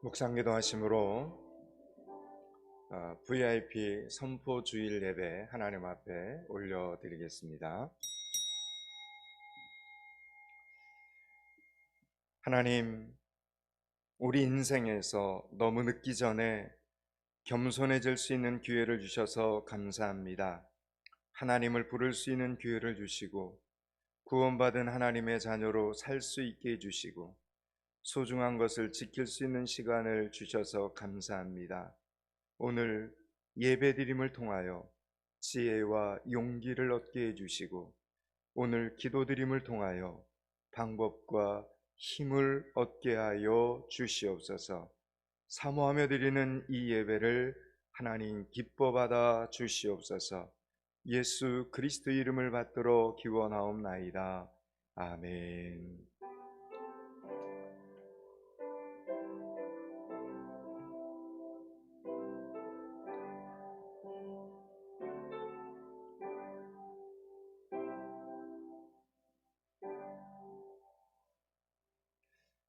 묵상기도 하심으로 VIP 선포 주일 예배 하나님 앞에 올려드리겠습니다. 하나님, 우리 인생에서 너무 늦기 전에 겸손해질 수 있는 기회를 주셔서 감사합니다. 하나님을 부를 수 있는 기회를 주시고 구원받은 하나님의 자녀로 살 수 있게 해주시고 소중한 것을 지킬 수 있는 시간을 주셔서 감사합니다. 오늘 예배드림을 통하여 지혜와 용기를 얻게 해주시고 오늘 기도드림을 통하여 방법과 힘을 얻게 하여 주시옵소서. 사모하며 드리는 이 예배를 하나님 기뻐 받아 주시옵소서. 예수 그리스도 이름을 받들어 기원하옵나이다. 아멘.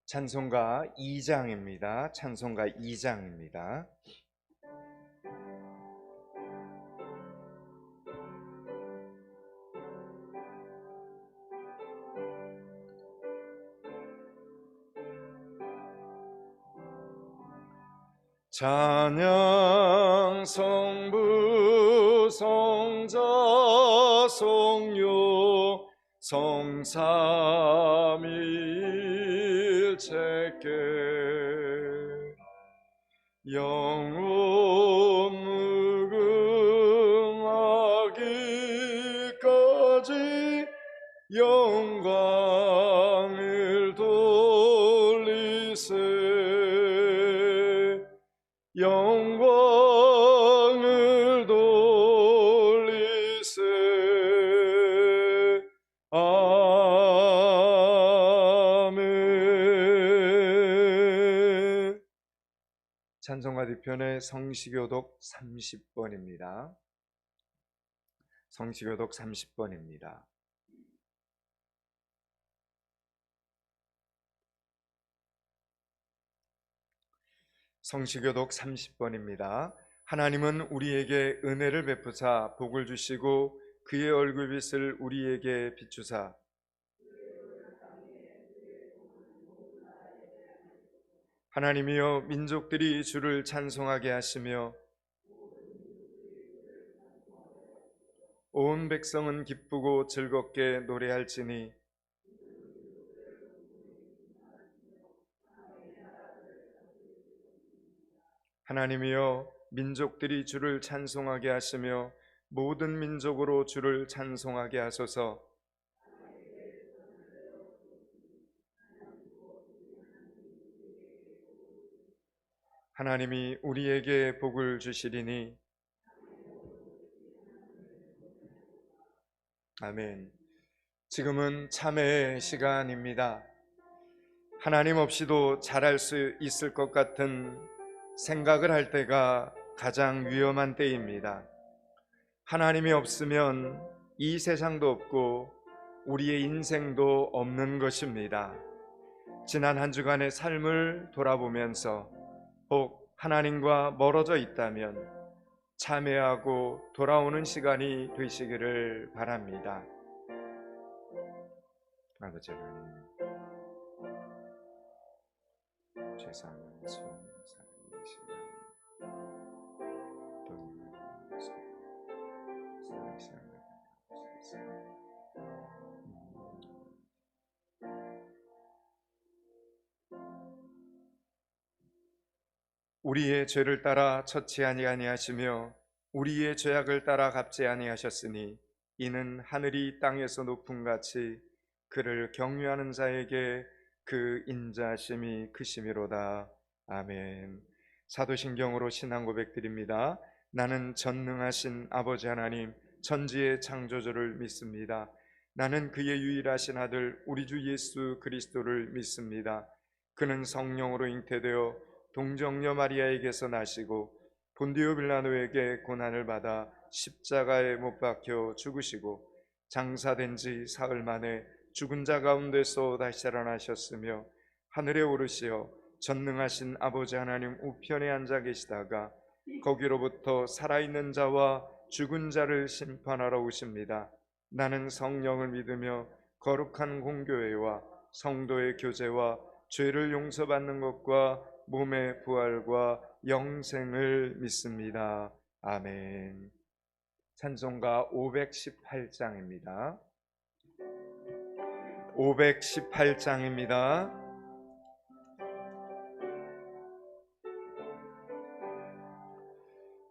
찬송가 2장입니다. 찬송가 2장입니다. 찬양 성부 성자 성령 성삼일체께 영원 무궁하기까지 영광을 돌리세. 영광을 돌리세. 아멘. 찬송가 뒤편에 성시교독 30번입니다. 성시교독 30번입니다. 성시교독 30번입니다. 하나님은 우리에게 은혜를 베푸사 복을 주시고 그의 얼굴빛을 우리에게 비추사 하나님이여 민족들이 주를 찬송하게 하시며 온 백성은 기쁘고 즐겁게 노래할지니 하나님이여 민족들이 주를 찬송하게 하시며 모든 민족으로 주를 찬송하게 하소서. 하나님이 우리에게 복을 주시리니 아멘. 지금은 참회의 시간입니다. 하나님 없이도 잘할 수 있을 것 같은 생각을 할 때가 가장 위험한 때입니다. 하나님이 없으면 이 세상도 없고 우리의 인생도 없는 것입니다. 지난 한 주간의 삶을 돌아보면서 혹 하나님과 멀어져 있다면 참회하고 돌아오는 시간이 되시기를 바랍니다. 아버지 하나님, 죄송합니다. 우리의 죄를 따라 처치 아니하시며 우리의 죄악을 따라 갚지 아니하셨으니 이는 하늘이 땅에서 높음같이 그를 경유하는 자에게 그 인자심이 크심이로다. 아멘. 사도신경으로 신앙 고백드립니다. 나는 전능하신 아버지 하나님 천지의 창조주를 믿습니다. 나는 그의 유일하신 아들 우리 주 예수 그리스도를 믿습니다. 그는 성령으로 잉태되어 동정녀 마리아에게서 나시고 본디오 빌라도에게 고난을 받아 십자가에 못 박혀 죽으시고 장사된 지 사흘 만에 죽은 자 가운데서 다시 살아나셨으며 하늘에 오르시어 전능하신 아버지 하나님 우편에 앉아 계시다가 거기로부터 살아있는 자와 죽은 자를 심판하러 오십니다. 나는 성령을 믿으며 거룩한 공교회와 성도의 교제와 죄를 용서받는 것과 몸의 부활과 영생을 믿습니다. 아멘. 찬송가 518장입니다. 518장입니다.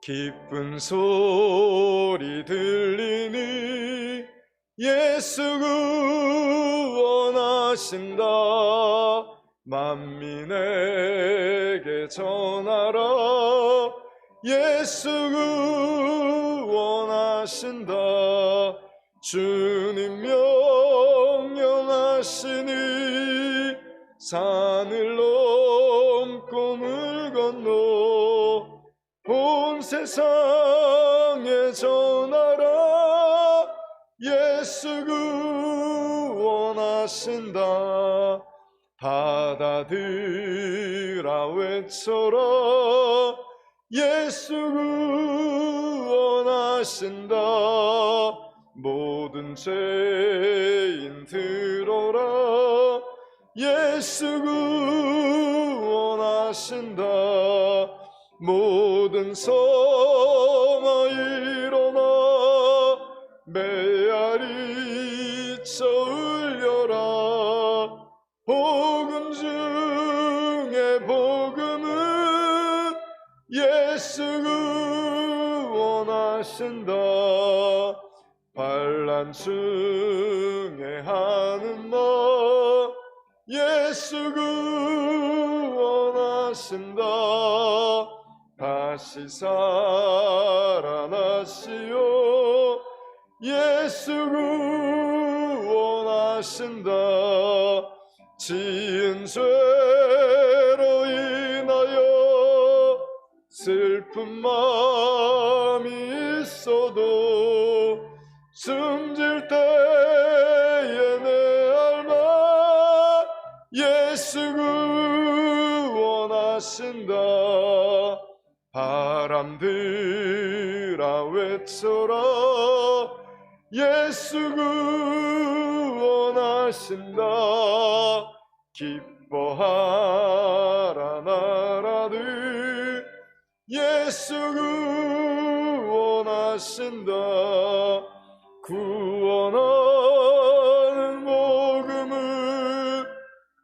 기쁜 소리 들리니 예수 구원하신다. 만민에게 전하라. 예수 구원하신다. 주님 명령하시니 산을 넘고 물 건너 온 세상에 전하라. 예수 구원하신다. 바다들아 외쳐라. 예수 구원하신다. 모든 죄인 들어라. 예수 구원하신다. 모든 성아 일어나 메아리 쳐 울려라. 복음 중에 복음은 예수 구원하신다. 반란 중에 하는 말 예수 구원하신다. 다시 살아나시오. 예수 구원하신다. 지은 죄로 인하여 슬픈 마음이 있어도 숨질 때에 내 알마 예수 구원하신다. 바람들아 외쳐라. 예수 구원하신다. 기뻐하라 나라들. 예수 구원하신다. 구원하는 복음을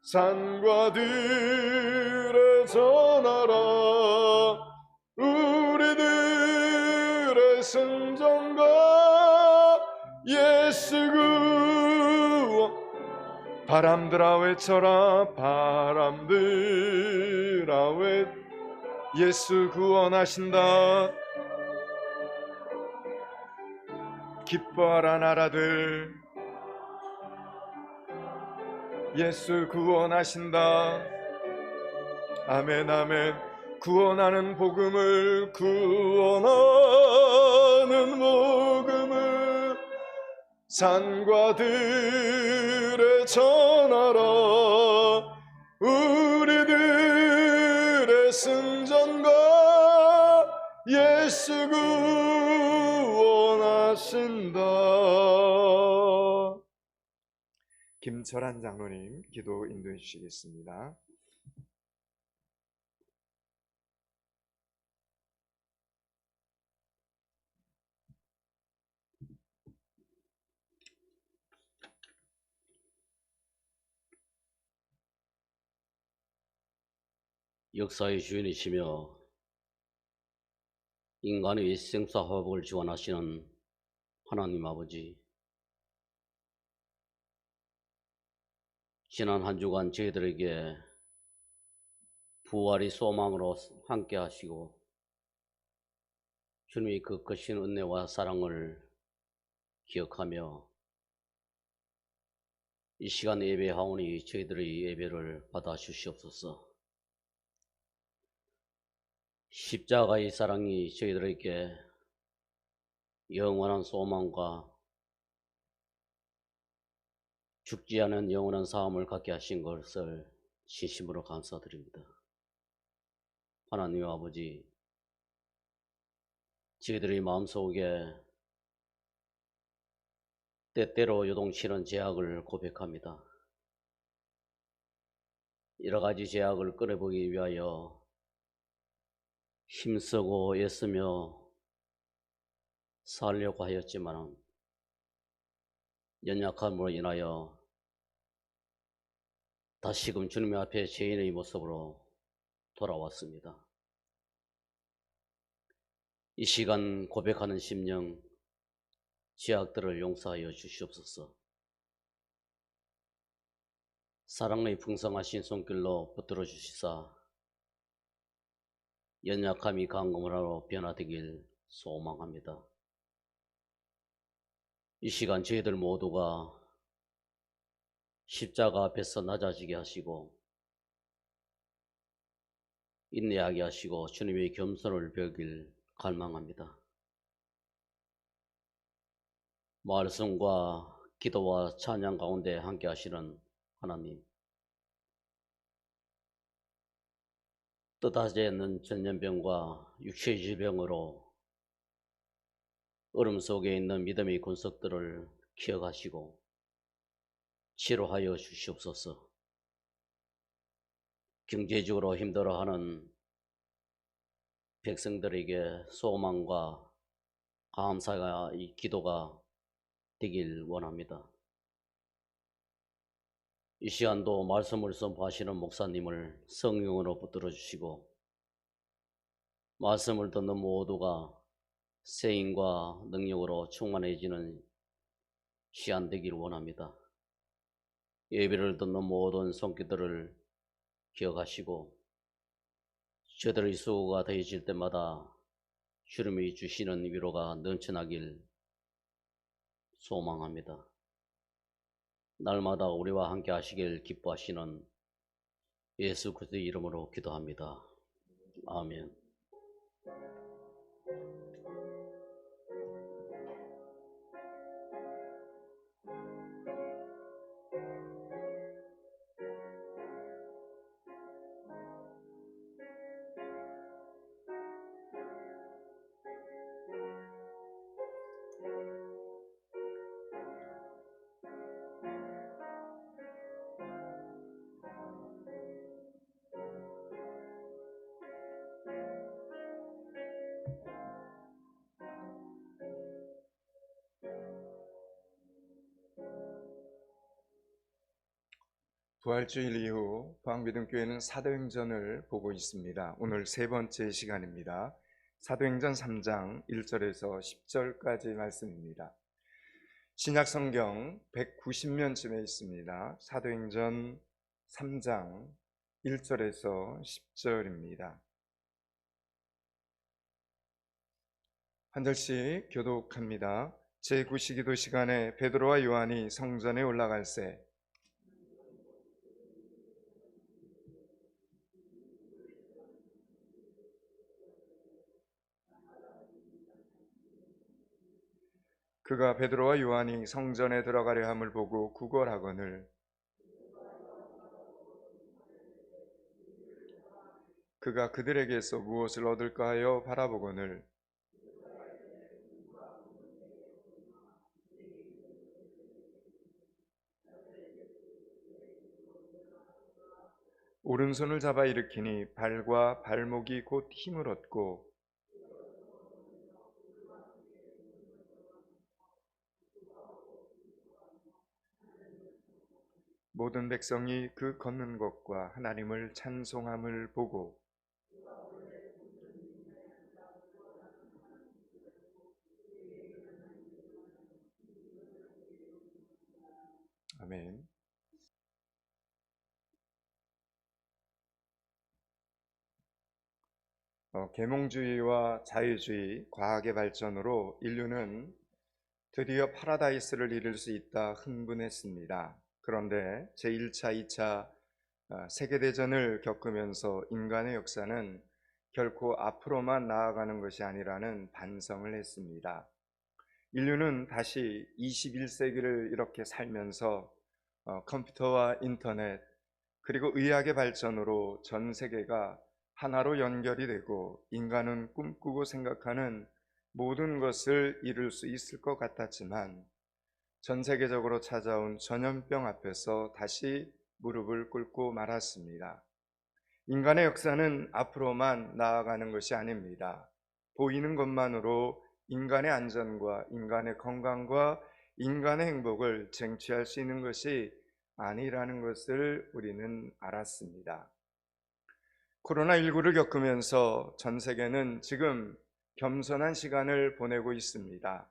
산과 들에 전하라. 우리들의 승전가 예수 구원. 바람들아 외쳐라. 바람들아 외 예수 구원하신다. 기뻐하라 나라들. 예수 구원하신다. 아멘 아멘. 구원하는 복음을 구원하는 복음을 산과 들에 전하라. 우리들의 승전가 예수 구원하신다. 김철한 장로님 기도 인도해 주시겠습니다. 역사의 주인이시며 인간의 생사 화복을 주관하시는 하나님 아버지, 지난 한 주간 저희들에게 부활의 소망으로 함께 하시고 주님의 그 크신 은혜와 사랑을 기억하며 이 시간 예배하오니 저희들의 예배를 받아 주시옵소서. 십자가의 사랑이 저희들에게 영원한 소망과 죽지 않은 영원한 삶을 갖게 하신 것을 진심으로 감사드립니다. 하나님 아버지, 저희들의 마음속에 때때로 요동치는 죄악을 고백합니다. 여러 가지 죄악을 끊어보기 위하여 힘쓰고 애쓰며 살려고 하였지만 연약함으로 인하여 다시금 주님 앞에 죄인의 모습으로 돌아왔습니다. 이 시간 고백하는 심령, 죄악들을 용서하여 주시옵소서. 사랑의 풍성하신 손길로 붙들어 주시사 연약함이 강건함으로 변화되길 소망합니다. 이 시간 저희들 모두가 십자가 앞에서 낮아지게 하시고 인내하게 하시고 주님의 겸손을 배우길 갈망합니다. 말씀과 기도와 찬양 가운데 함께 하시는 하나님, 뜻하지 않는 전염병과 육체의 질병으로 얼음 속에 있는 믿음의 군석들을 기억하시고 치료하여 주시옵소서. 경제적으로 힘들어하는 백성들에게 소망과 감사가 이 기도가 되길 원합니다. 이 시간도 말씀을 선포하시는 목사님을 성령으로 붙들어 주시고 말씀을 듣는 모두가 세임과 능력으로 충만해지는 시간 되기를 원합니다. 예배를 듣는 모든 손길들을 기억하시고 저들의 수고가 더해질 때마다 주님이 주시는 위로가 넘쳐나길 소망합니다. 날마다 우리와 함께 하시길 기뻐하시는 예수 그리스도의 이름으로 기도합니다. 아멘. 부활주일 이후 포항미등교회는 사도행전을 보고 있습니다. 오늘 세 번째 시간입니다. 사도행전 3장 1절에서 10절까지 말씀입니다. 신약성경 190면쯤에 있습니다. 사도행전 3장 1절에서 10절입니다. 한 절씩 교독합니다. 제9시기도 시간에 베드로와 요한이 성전에 올라갈새 그가 베드로와 요한이 성전에 들어가려 함을 보고 구걸하거늘 그가 그들에게서 무엇을 얻을까 하여 바라보거늘 오른손을 잡아 일으키니 발과 발목이 곧 힘을 얻고 모든 백성이 그 걷는 것과 하나님을 찬송함을 보고 아멘. 계몽주의와 자유주의, 과학의 발전으로 인류는 드디어 파라다이스를 이룰 수 있다 흥분했습니다. 그런데 제1차, 2차 세계대전을 겪으면서 인간의 역사는 결코 앞으로만 나아가는 것이 아니라는 반성을 했습니다. 인류는 다시 21세기를 이렇게 살면서 컴퓨터와 인터넷 그리고 의학의 발전으로 전 세계가 하나로 연결이 되고 인간은 꿈꾸고 생각하는 모든 것을 이룰 수 있을 것 같았지만 전 세계적으로 찾아온 전염병 앞에서 다시 무릎을 꿇고 말았습니다. 인간의 역사는 앞으로만 나아가는 것이 아닙니다. 보이는 것만으로 인간의 안전과 인간의 건강과 인간의 행복을 쟁취할 수 있는 것이 아니라는 것을 우리는 알았습니다. 코로나19를 겪으면서 전 세계는 지금 겸손한 시간을 보내고 있습니다.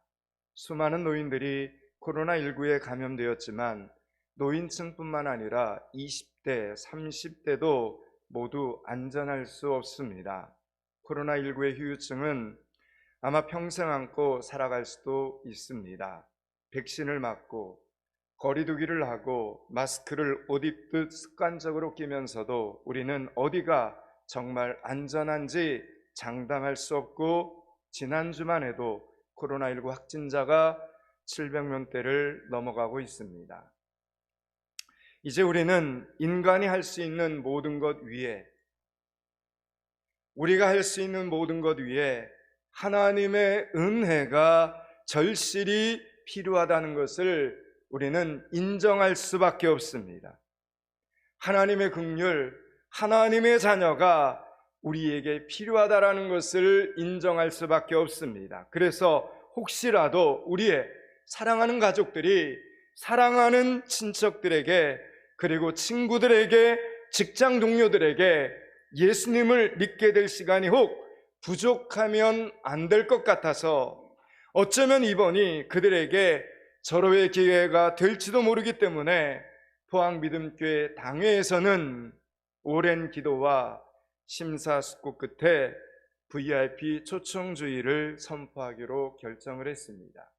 수많은 노인들이 코로나19에 감염되었지만 노인층뿐만 아니라 20대, 30대도 모두 안전할 수 없습니다. 코로나19의 후유증은 아마 평생 안고 살아갈 수도 있습니다. 백신을 맞고 거리두기를 하고 마스크를 옷 입듯 습관적으로 끼면서도 우리는 어디가 정말 안전한지 장담할 수 없고 지난주만 해도 코로나19 확진자가 700명대를 넘어가고 있습니다. 이제 우리는 인간이 할 수 있는 모든 것 위에, 우리가 할 수 있는 모든 것 위에 하나님의 은혜가 절실히 필요하다는 것을 우리는 인정할 수밖에 없습니다. 하나님의 긍휼, 하나님의 자녀가 우리에게 필요하다는 것을 인정할 수밖에 없습니다. 그래서 혹시라도 우리의 사랑하는 가족들이 사랑하는 친척들에게 그리고 친구들에게 직장 동료들에게 예수님을 믿게 될 시간이 혹 부족하면 안 될 것 같아서 어쩌면 이번이 그들에게 절호의 기회가 될지도 모르기 때문에 포항믿음교회 당회에서는 오랜 기도와 심사숙고 끝에 VIP 초청주의를 선포하기로 결정을 했습니다.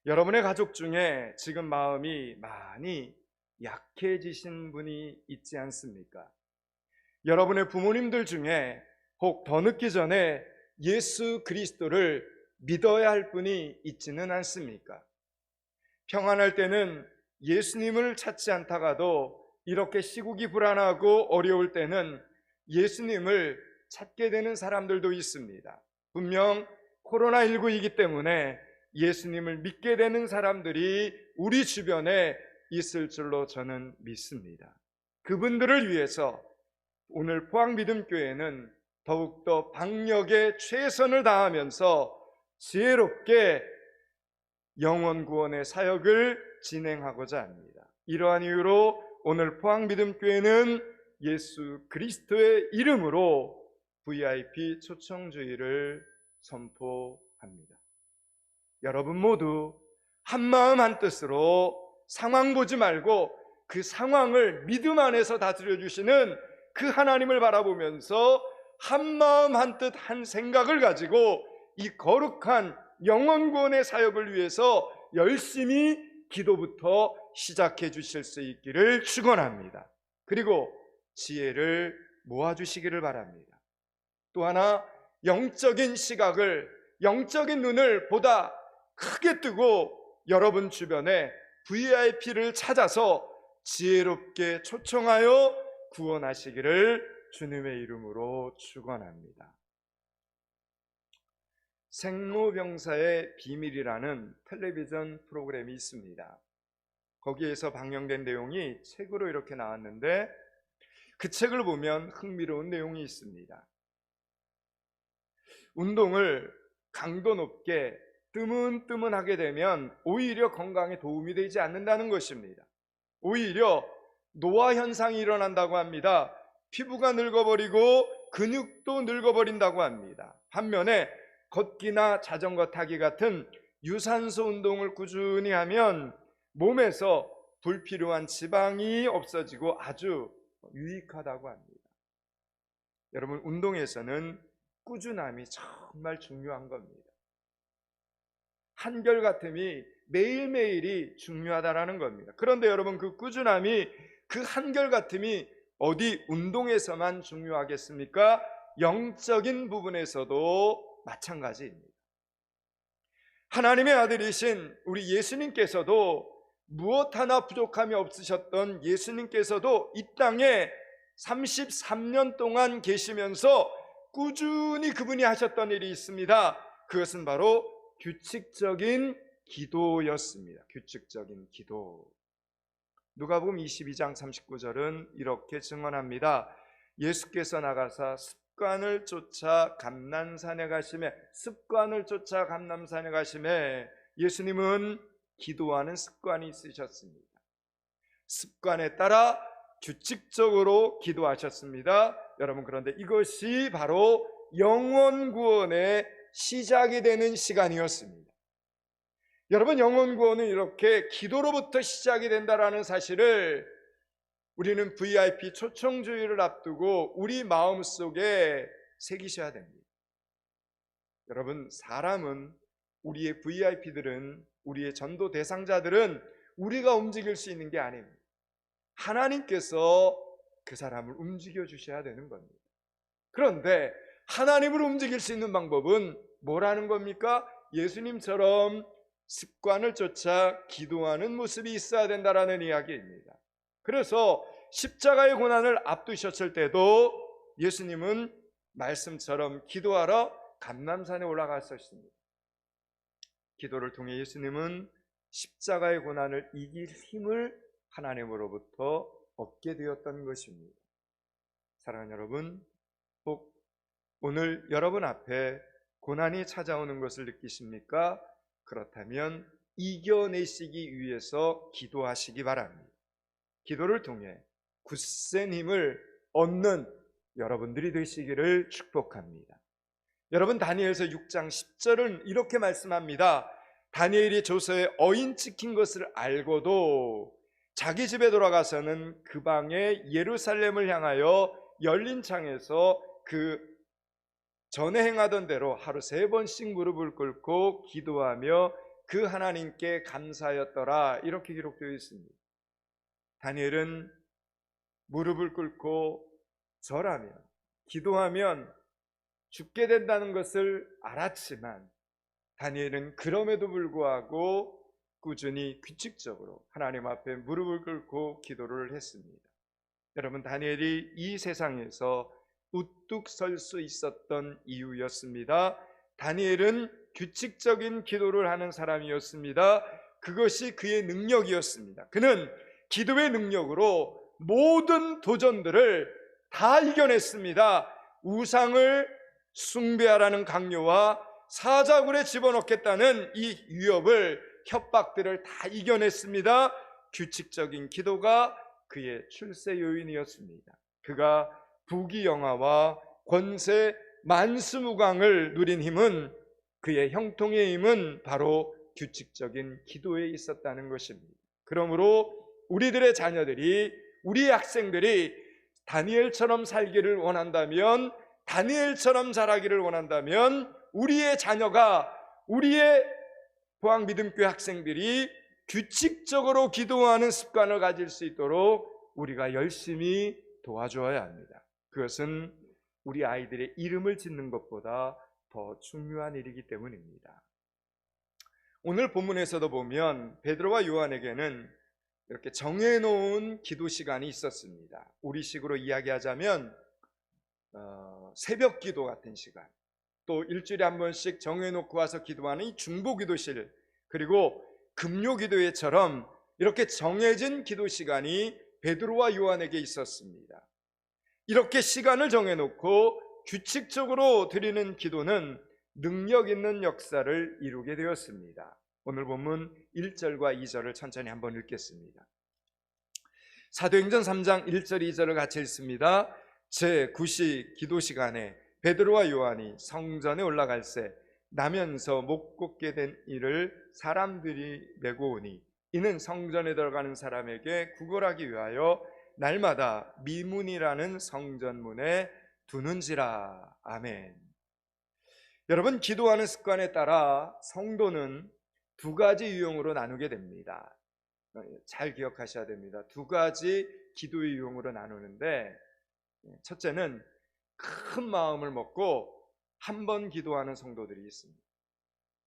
여러분의 가족 중에 지금 마음이 많이 약해지신 분이 있지 않습니까? 여러분의 부모님들 중에 혹 더 늦기 전에 예수 그리스도를 믿어야 할 분이 있지는 않습니까? 평안할 때는 예수님을 찾지 않다가도 이렇게 시국이 불안하고 어려울 때는 예수님을 찾게 되는 사람들도 있습니다. 분명 코로나19이기 때문에 예수님을 믿게 되는 사람들이 우리 주변에 있을 줄로 저는 믿습니다. 그분들을 위해서 오늘 포항믿음교회는 더욱더 방역에 최선을 다하면서 지혜롭게 영혼 구원의 사역을 진행하고자 합니다. 이러한 이유로 오늘 포항믿음교회는 예수 그리스도의 이름으로 VIP 초청주의를 선포합니다. 여러분 모두 한마음 한뜻으로 상황 보지 말고 그 상황을 믿음 안에서 다스려 주시는 그 하나님을 바라보면서 한마음 한뜻 한 생각을 가지고 이 거룩한 영혼 구원의 사역을 위해서 열심히 기도부터 시작해 주실 수 있기를 축원합니다. 그리고 지혜를 모아주시기를 바랍니다. 또 하나 영적인 시각을, 영적인 눈을 보다 크게 뜨고 여러분 주변에 VIP를 찾아서 지혜롭게 초청하여 구원하시기를 주님의 이름으로 축원합니다. 생로병사의 비밀이라는 텔레비전 프로그램이 있습니다. 거기에서 방영된 내용이 책으로 이렇게 나왔는데 그 책을 보면 흥미로운 내용이 있습니다. 운동을 강도 높게 뜨문뜨문하게 되면 오히려 건강에 도움이 되지 않는다는 것입니다. 오히려 노화 현상이 일어난다고 합니다. 피부가 늙어버리고 근육도 늙어버린다고 합니다. 반면에 걷기나 자전거 타기 같은 유산소 운동을 꾸준히 하면 몸에서 불필요한 지방이 없어지고 아주 유익하다고 합니다. 여러분, 운동에서는 꾸준함이 정말 중요한 겁니다. 한결같음이 매일매일이 중요하다는 겁니다. 그런데 여러분, 그 꾸준함이, 그 한결같음이 어디 운동에서만 중요하겠습니까? 영적인 부분에서도 마찬가지입니다. 하나님의 아들이신 우리 예수님께서도 무엇 하나 부족함이 없으셨던 예수님께서도 이 땅에 33년 동안 계시면서 꾸준히 그분이 하셨던 일이 있습니다. 그것은 바로 규칙적인 기도였습니다. 규칙적인 기도. 누가복음 22장 39절은 이렇게 증언합니다. 예수께서 나가사 습관을 쫓아 감난산에 가시매, 습관을 쫓아 감난산에 가시매, 예수님은 기도하는 습관이 있으셨습니다. 습관에 따라 규칙적으로 기도하셨습니다. 여러분, 그런데 이것이 바로 영혼 구원의 시작이 되는 시간이었습니다. 여러분, 영혼 구원은 이렇게 기도로부터 시작이 된다라는 사실을 우리는 VIP 초청주의를 앞두고 우리 마음속에 새기셔야 됩니다. 여러분, 사람은, 우리의 VIP들은, 우리의 전도 대상자들은 우리가 움직일 수 있는 게 아닙니다. 하나님께서 그 사람을 움직여 주셔야 되는 겁니다. 그런데 하나님을 움직일 수 있는 방법은 뭐라는 겁니까? 예수님처럼 습관을 쫓아 기도하는 모습이 있어야 된다라는 이야기입니다. 그래서 십자가의 고난을 앞두셨을 때도 예수님은 말씀처럼 기도하러 감람산에 올라갔었습니다. 기도를 통해 예수님은 십자가의 고난을 이길 힘을 하나님으로부터 얻게 되었던 것입니다. 사랑하는 여러분, 혹 오늘 여러분 앞에 고난이 찾아오는 것을 느끼십니까? 그렇다면 이겨내시기 위해서 기도하시기 바랍니다. 기도를 통해 굳센 힘을 얻는 여러분들이 되시기를 축복합니다. 여러분, 다니엘서 6장 10절은 이렇게 말씀합니다. 다니엘이 조서에 어인 찍힌 것을 알고도 자기 집에 돌아가서는 그 방에 예루살렘을 향하여 열린 창에서 그 전에 행하던 대로 하루 3번씩 무릎을 꿇고 기도하며 그 하나님께 감사하였더라, 이렇게 기록되어 있습니다. 다니엘은 무릎을 꿇고 절하며 기도하면 죽게 된다는 것을 알았지만 다니엘은 그럼에도 불구하고 꾸준히 규칙적으로 하나님 앞에 무릎을 꿇고 기도를 했습니다. 여러분, 다니엘이 이 세상에서 우뚝 설 수 있었던 이유였습니다. 다니엘은 규칙적인 기도를 하는 사람이었습니다. 그것이 그의 능력이었습니다. 그는 기도의 능력으로 모든 도전들을 다 이겨냈습니다. 우상을 숭배하라는 강요와 사자굴에 집어넣겠다는 이 위협을, 협박들을 다 이겨냈습니다. 규칙적인 기도가 그의 출세 요인이었습니다. 그가 부귀영화와 권세 만수무강을 누린 힘은, 그의 형통의 힘은 바로 규칙적인 기도에 있었다는 것입니다. 그러므로 우리들의 자녀들이, 우리 학생들이 다니엘처럼 살기를 원한다면, 다니엘처럼 자라기를 원한다면 우리의 자녀가, 우리의 포항믿음교회 학생들이 규칙적으로 기도하는 습관을 가질 수 있도록 우리가 열심히 도와주어야 합니다. 그것은 우리 아이들의 이름을 짓는 것보다 더 중요한 일이기 때문입니다. 오늘 본문에서도 보면 베드로와 요한에게는 이렇게 정해놓은 기도 시간이 있었습니다. 우리식으로 이야기하자면 새벽 기도 같은 시간, 또 일주일에 한 번씩 정해놓고 와서 기도하는 이 중보기도실, 그리고 금요기도회처럼 이렇게 정해진 기도 시간이 베드로와 요한에게 있었습니다. 이렇게 시간을 정해놓고 규칙적으로 드리는 기도는 능력 있는 역사를 이루게 되었습니다. 오늘 본문 1절과 2절을 천천히 한번 읽겠습니다. 사도행전 3장 1절 2절을 같이 읽습니다. 제9시 기도 시간에 베드로와 요한이 성전에 올라갈새 나면서 못 걷게 된 이를 사람들이 메고 오니 이는 성전에 들어가는 사람에게 구걸하기 위하여 날마다 미문이라는 성전문에 두는지라. 아멘. 여러분, 기도하는 습관에 따라 성도는 두 가지 유형으로 나누게 됩니다. 잘 기억하셔야 됩니다. 두 가지 기도의 유형으로 나누는데, 첫째는 큰 마음을 먹고 한 번 기도하는 성도들이 있습니다.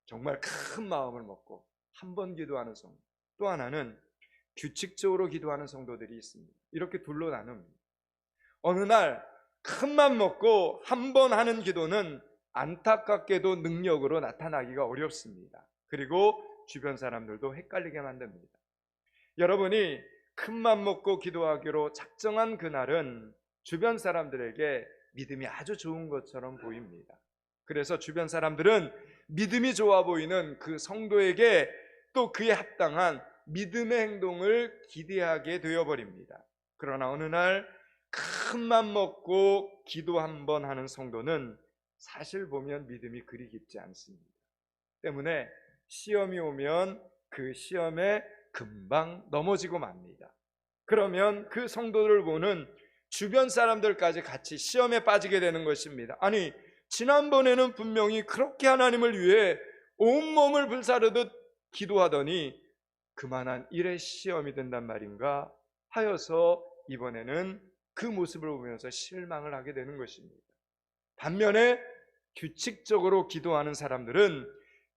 정말 큰 마음을 먹고 한 번 기도하는 성도. 또 하나는 규칙적으로 기도하는 성도들이 있습니다. 이렇게 둘로 나눕니다. 어느 날 큰맘 먹고 한 번 하는 기도는 안타깝게도 능력으로 나타나기가 어렵습니다. 그리고 주변 사람들도 헷갈리게 만듭니다. 여러분이 큰맘 먹고 기도하기로 작정한 그날은 주변 사람들에게 믿음이 아주 좋은 것처럼 보입니다. 그래서 주변 사람들은 믿음이 좋아 보이는 그 성도에게 또 그에 합당한 믿음의 행동을 기대하게 되어버립니다. 그러나 어느 날 큰맘 먹고 기도 한 번 하는 성도는 사실 보면 믿음이 그리 깊지 않습니다. 때문에 시험이 오면 그 시험에 금방 넘어지고 맙니다. 그러면 그 성도를 보는 주변 사람들까지 같이 시험에 빠지게 되는 것입니다. 아니, 지난번에는 분명히 그렇게 하나님을 위해 온몸을 불사르듯 기도하더니 그만한 일의 시험이 된단 말인가 하여서 이번에는 그 모습을 보면서 실망을 하게 되는 것입니다. 반면에 규칙적으로 기도하는 사람들은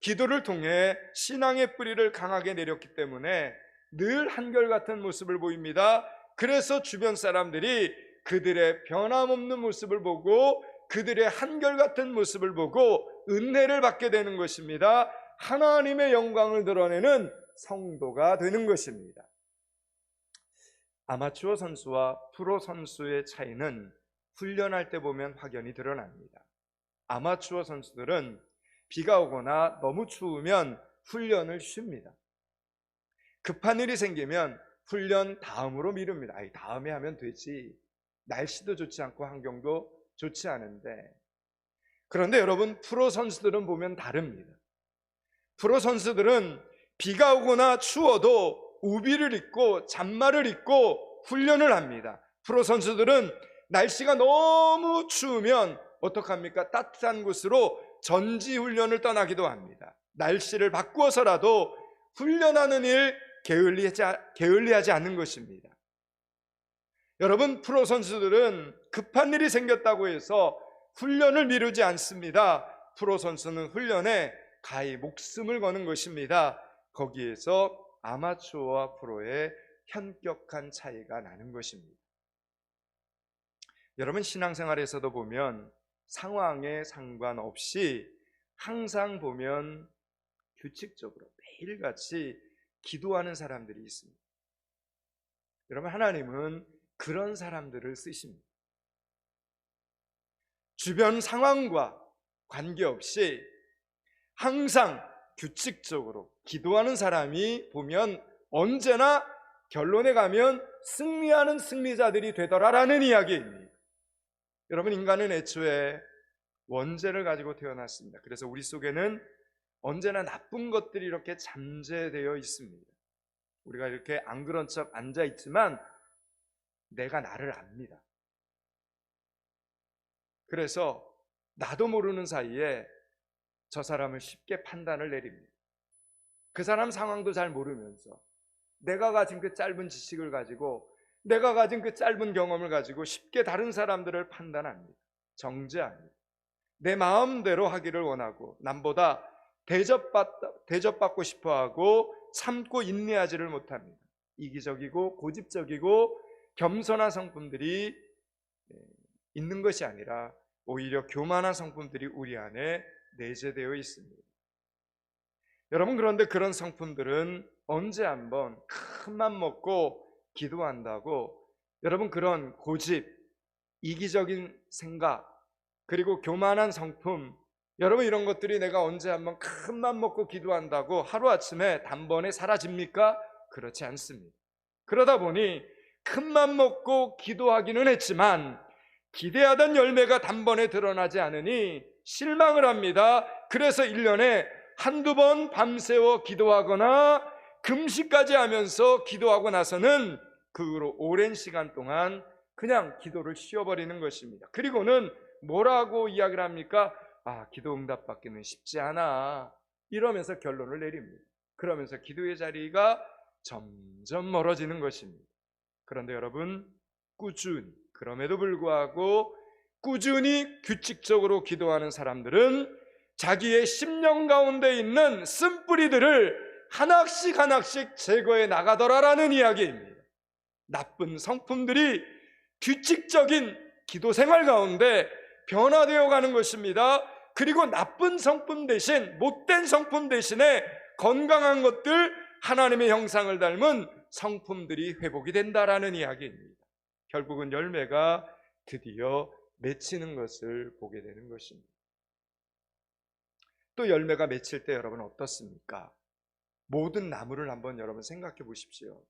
기도를 통해 신앙의 뿌리를 강하게 내렸기 때문에 늘 한결같은 모습을 보입니다. 그래서 주변 사람들이 그들의 변함없는 모습을 보고 그들의 한결같은 모습을 보고 은혜를 받게 되는 것입니다. 하나님의 영광을 드러내는 성도가 되는 것입니다. 아마추어 선수와 프로 선수의 차이는 훈련할 때 보면 확연히 드러납니다. 아마추어 선수들은 비가 오거나 너무 추우면 훈련을 쉽니다. 급한 일이 생기면 훈련 다음으로 미룹니다. 다음에 하면 되지. 날씨도 좋지 않고 환경도 좋지 않은데. 그런데 여러분, 프로 선수들은 보면 다릅니다. 프로 선수들은 비가 오거나 추워도 우비를 입고 잔말을 입고 훈련을 합니다. 프로 선수들은 날씨가 너무 추우면 어떡합니까? 따뜻한 곳으로 전지훈련을 떠나기도 합니다. 날씨를 바꾸어서라도 훈련하는 일 게을리하지 않는 것입니다. 여러분, 프로 선수들은 급한 일이 생겼다고 해서 훈련을 미루지 않습니다. 프로 선수는 훈련에 가히 목숨을 거는 것입니다. 거기에서 아마추어와 프로의 현격한 차이가 나는 것입니다. 여러분, 신앙생활에서도 보면 상황에 상관없이 항상 보면 규칙적으로 매일같이 기도하는 사람들이 있습니다. 여러분, 하나님은 그런 사람들을 쓰십니다. 주변 상황과 관계없이 항상 규칙적으로 기도하는 사람이 보면 언제나 결론에 가면 승리하는 승리자들이 되더라라는 이야기입니다. 여러분, 인간은 애초에 원죄를 가지고 태어났습니다. 그래서 우리 속에는 언제나 나쁜 것들이 이렇게 잠재되어 있습니다. 우리가 이렇게 안 그런 척 앉아 있지만 내가 나를 압니다. 그래서 나도 모르는 사이에 저 사람을 쉽게 판단을 내립니다. 그 사람 상황도 잘 모르면서 내가 가진 그 짧은 지식을 가지고 내가 가진 그 짧은 경험을 가지고 쉽게 다른 사람들을 판단합니다. 정죄합니다. 내 마음대로 하기를 원하고 남보다 대접받고 싶어하고 참고 인내하지를 못합니다. 이기적이고 고집적이고 겸손한 성품들이 있는 것이 아니라 오히려 교만한 성품들이 우리 안에 내재되어 있습니다. 여러분, 그런데 그런 성품들은 언제 한번 큰맘 먹고 기도한다고 여러분 그런 고집, 이기적인 생각, 그리고 교만한 성품, 여러분 이런 것들이 내가 언제 한번 큰맘 먹고 기도한다고 하루아침에 단번에 사라집니까? 그렇지 않습니다. 그러다 보니 큰맘 먹고 기도하기는 했지만 기대하던 열매가 단번에 드러나지 않으니 실망을 합니다. 그래서 1년에 한두 번 밤새워 기도하거나 금식까지 하면서 기도하고 나서는 그 후로 오랜 시간 동안 그냥 기도를 쉬어버리는 것입니다. 그리고는 뭐라고 이야기를 합니까? 기도 응답 받기는 쉽지 않아, 이러면서 결론을 내립니다. 그러면서 기도의 자리가 점점 멀어지는 것입니다. 그런데 여러분, 그럼에도 불구하고 꾸준히 규칙적으로 기도하는 사람들은 자기의 심령 가운데 있는 쓴뿌리들을 하나씩 하나씩 제거해 나가더라라는 이야기입니다. 나쁜 성품들이 규칙적인 기도 생활 가운데 변화되어 가는 것입니다. 그리고 나쁜 성품 대신, 못된 성품 대신에 건강한 것들, 하나님의 형상을 닮은 성품들이 회복이 된다라는 이야기입니다. 결국은 열매가 드디어 맺히는 것을 보게 되는 것입니다. 또 열매가 맺힐 때 여러분 어떻습니까? 모든 나무를 한번 여러분 생각해 보십시오.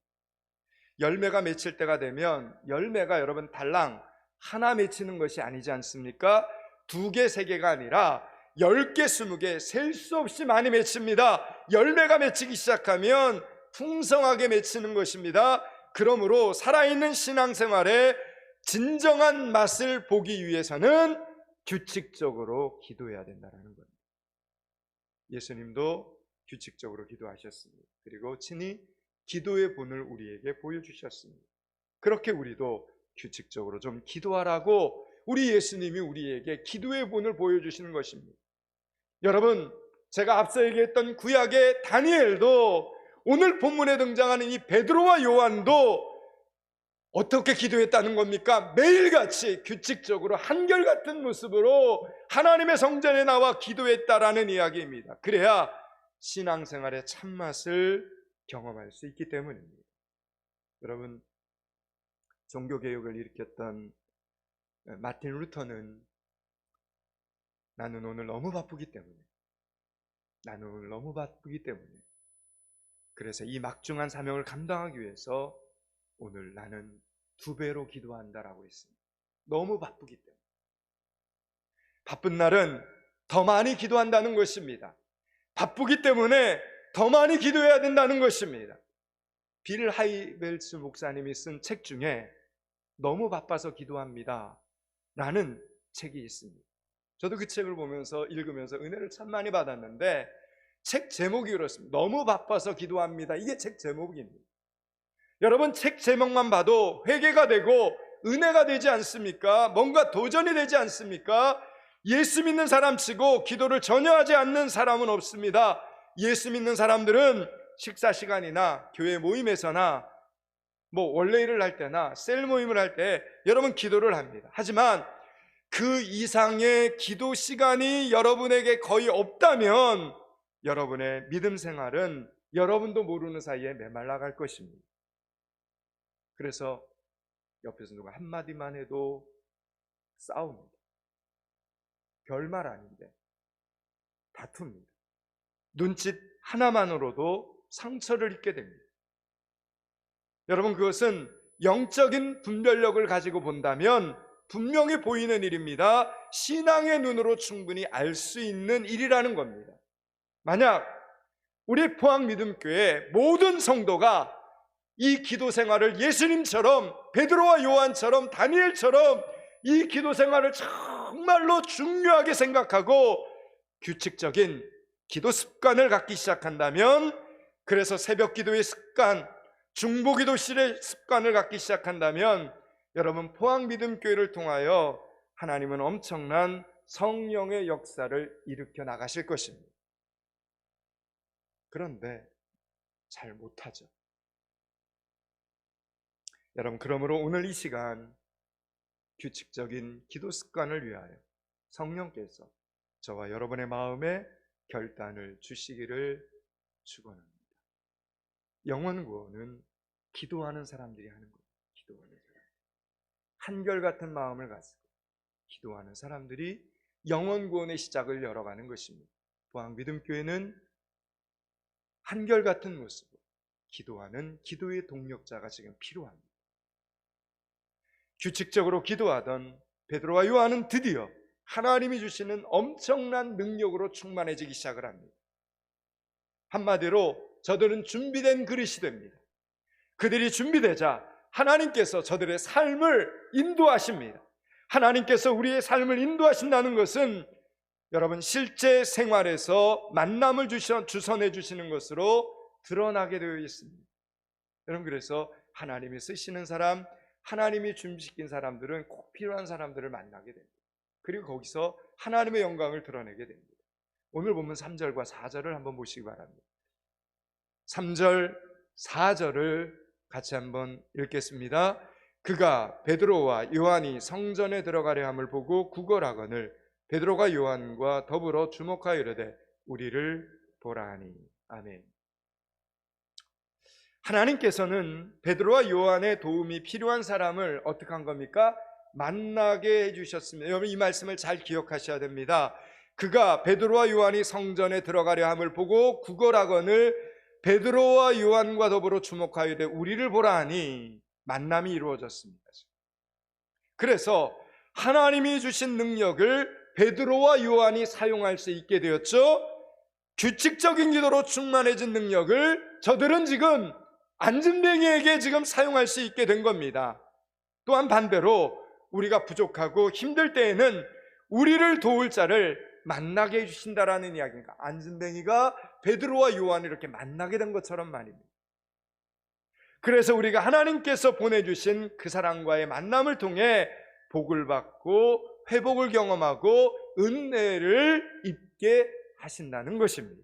열매가 맺힐 때가 되면 열매가 여러분 달랑 하나 맺히는 것이 아니지 않습니까? 2개, 3개가 아니라 10개, 20개 셀 수 없이 많이 맺힙니다. 열매가 맺히기 시작하면 풍성하게 맺히는 것입니다. 그러므로 살아있는 신앙생활의 진정한 맛을 보기 위해서는 규칙적으로 기도해야 된다는 겁니다. 예수님도 규칙적으로 기도하셨습니다. 그리고 친히 기도의 본을 우리에게 보여주셨습니다. 그렇게 우리도 규칙적으로 좀 기도하라고 우리 예수님이 우리에게 기도의 본을 보여주시는 것입니다. 여러분, 제가 앞서 얘기했던 구약의 다니엘도 오늘 본문에 등장하는 이 베드로와 요한도 어떻게 기도했다는 겁니까? 매일같이 규칙적으로 한결같은 모습으로 하나님의 성전에 나와 기도했다라는 이야기입니다. 그래야 신앙생활의 참맛을 경험할 수 있기 때문입니다. 여러분, 종교개혁을 일으켰던 마틴 루터는 나는 오늘 너무 바쁘기 때문에 그래서 이 막중한 사명을 감당하기 위해서 오늘 나는 2배로 기도한다라고 했습니다. 너무 바쁘기 때문에. 바쁜 날은 더 많이 기도한다는 것입니다. 바쁘기 때문에 더 많이 기도해야 된다는 것입니다. 빌 하이벨스 목사님이 쓴 책 중에 너무 바빠서 기도합니다 라는 책이 있습니다. 저도 그 책을 보면서 읽으면서 은혜를 참 많이 받았는데 책 제목이 그렇습니다. 너무 바빠서 기도합니다. 이게 책 제목입니다. 여러분, 책 제목만 봐도 회개가 되고 은혜가 되지 않습니까? 뭔가 도전이 되지 않습니까? 예수 믿는 사람 치고 기도를 전혀 하지 않는 사람은 없습니다. 예수 믿는 사람들은 식사 시간이나 교회 모임에서나 원래 일을 할 때나 셀 모임을 할 때 여러분 기도를 합니다. 하지만 그 이상의 기도 시간이 여러분에게 거의 없다면 여러분의 믿음 생활은 여러분도 모르는 사이에 메말라갈 것입니다. 그래서 옆에서 누가 한마디만 해도 싸웁니다. 별말 아닌데 다툽니다. 눈짓 하나만으로도 상처를 입게 됩니다. 여러분, 그것은 영적인 분별력을 가지고 본다면 분명히 보이는 일입니다. 신앙의 눈으로 충분히 알 수 있는 일이라는 겁니다. 만약 우리 포항믿음교회 모든 성도가 이 기도 생활을 예수님처럼, 베드로와 요한처럼, 다니엘처럼 이 기도 생활을 정말로 중요하게 생각하고 규칙적인 기도 습관을 갖기 시작한다면, 그래서 새벽 기도의 습관, 중보기도실의 습관을 갖기 시작한다면 여러분, 포항믿음교회를 통하여 하나님은 엄청난 성령의 역사를 일으켜 나가실 것입니다. 그런데 잘 못하죠. 여러분, 그러므로 오늘 이 시간 규칙적인 기도 습관을 위하여 성령께서 저와 여러분의 마음에 결단을 주시기를 축원합니다. 영혼 구원은 기도하는 사람들이 하는 거예요. 기도하는 사람, 한결같은 마음을 가지고 기도하는 사람들이 영혼 구원의 시작을 열어가는 것입니다. 포항믿음교회는 한결같은 모습으로 기도하는 기도의 동력자가 지금 필요합니다. 규칙적으로 기도하던 베드로와 요한은 드디어 하나님이 주시는 엄청난 능력으로 충만해지기 시작을 합니다. 한마디로 저들은 준비된 그릇이 됩니다. 그들이 준비되자 하나님께서 저들의 삶을 인도하십니다. 하나님께서 우리의 삶을 인도하신다는 것은 여러분, 실제 생활에서 만남을 주선해 주시는 것으로 드러나게 되어 있습니다. 여러분, 그래서 하나님이 쓰시는 사람, 하나님이 준비시킨 사람들은 꼭 필요한 사람들을 만나게 됩니다. 그리고 거기서 하나님의 영광을 드러내게 됩니다. 오늘 보면 3절과 4절을 한번 보시기 바랍니다. 3절, 4절을 같이 한번 읽겠습니다. 그가 베드로와 요한이 성전에 들어가려 함을 보고 구걸하거늘 베드로가 요한과 더불어 주목하여 이르되 우리를 보라 하니. 아멘. 하나님께서는 베드로와 요한의 도움이 필요한 사람을 어떻게 한 겁니까? 만나게 해주셨습니다. 여러분 이 말씀을 잘 기억하셔야 됩니다. 그가 베드로와 요한이 성전에 들어가려 함을 보고 구걸하거늘 베드로와 요한과 더불어 주목하여 이르되 우리를 보라 하니 만남이 이루어졌습니다. 그래서 하나님이 주신 능력을 베드로와 요한이 사용할 수 있게 되었죠. 규칙적인 기도로 충만해진 능력을 저들은 지금 안진뱅이에게 지금 사용할 수 있게 된 겁니다. 또한 반대로 우리가 부족하고 힘들 때에는 우리를 도울 자를 만나게 해주신다라는 이야기입니다. 안진뱅이가 베드로와 요한을 이렇게 만나게 된 것처럼 말입니다. 그래서 우리가 하나님께서 보내주신 그 사람과의 만남을 통해 복을 받고 회복을 경험하고 은혜를 입게 하신다는 것입니다.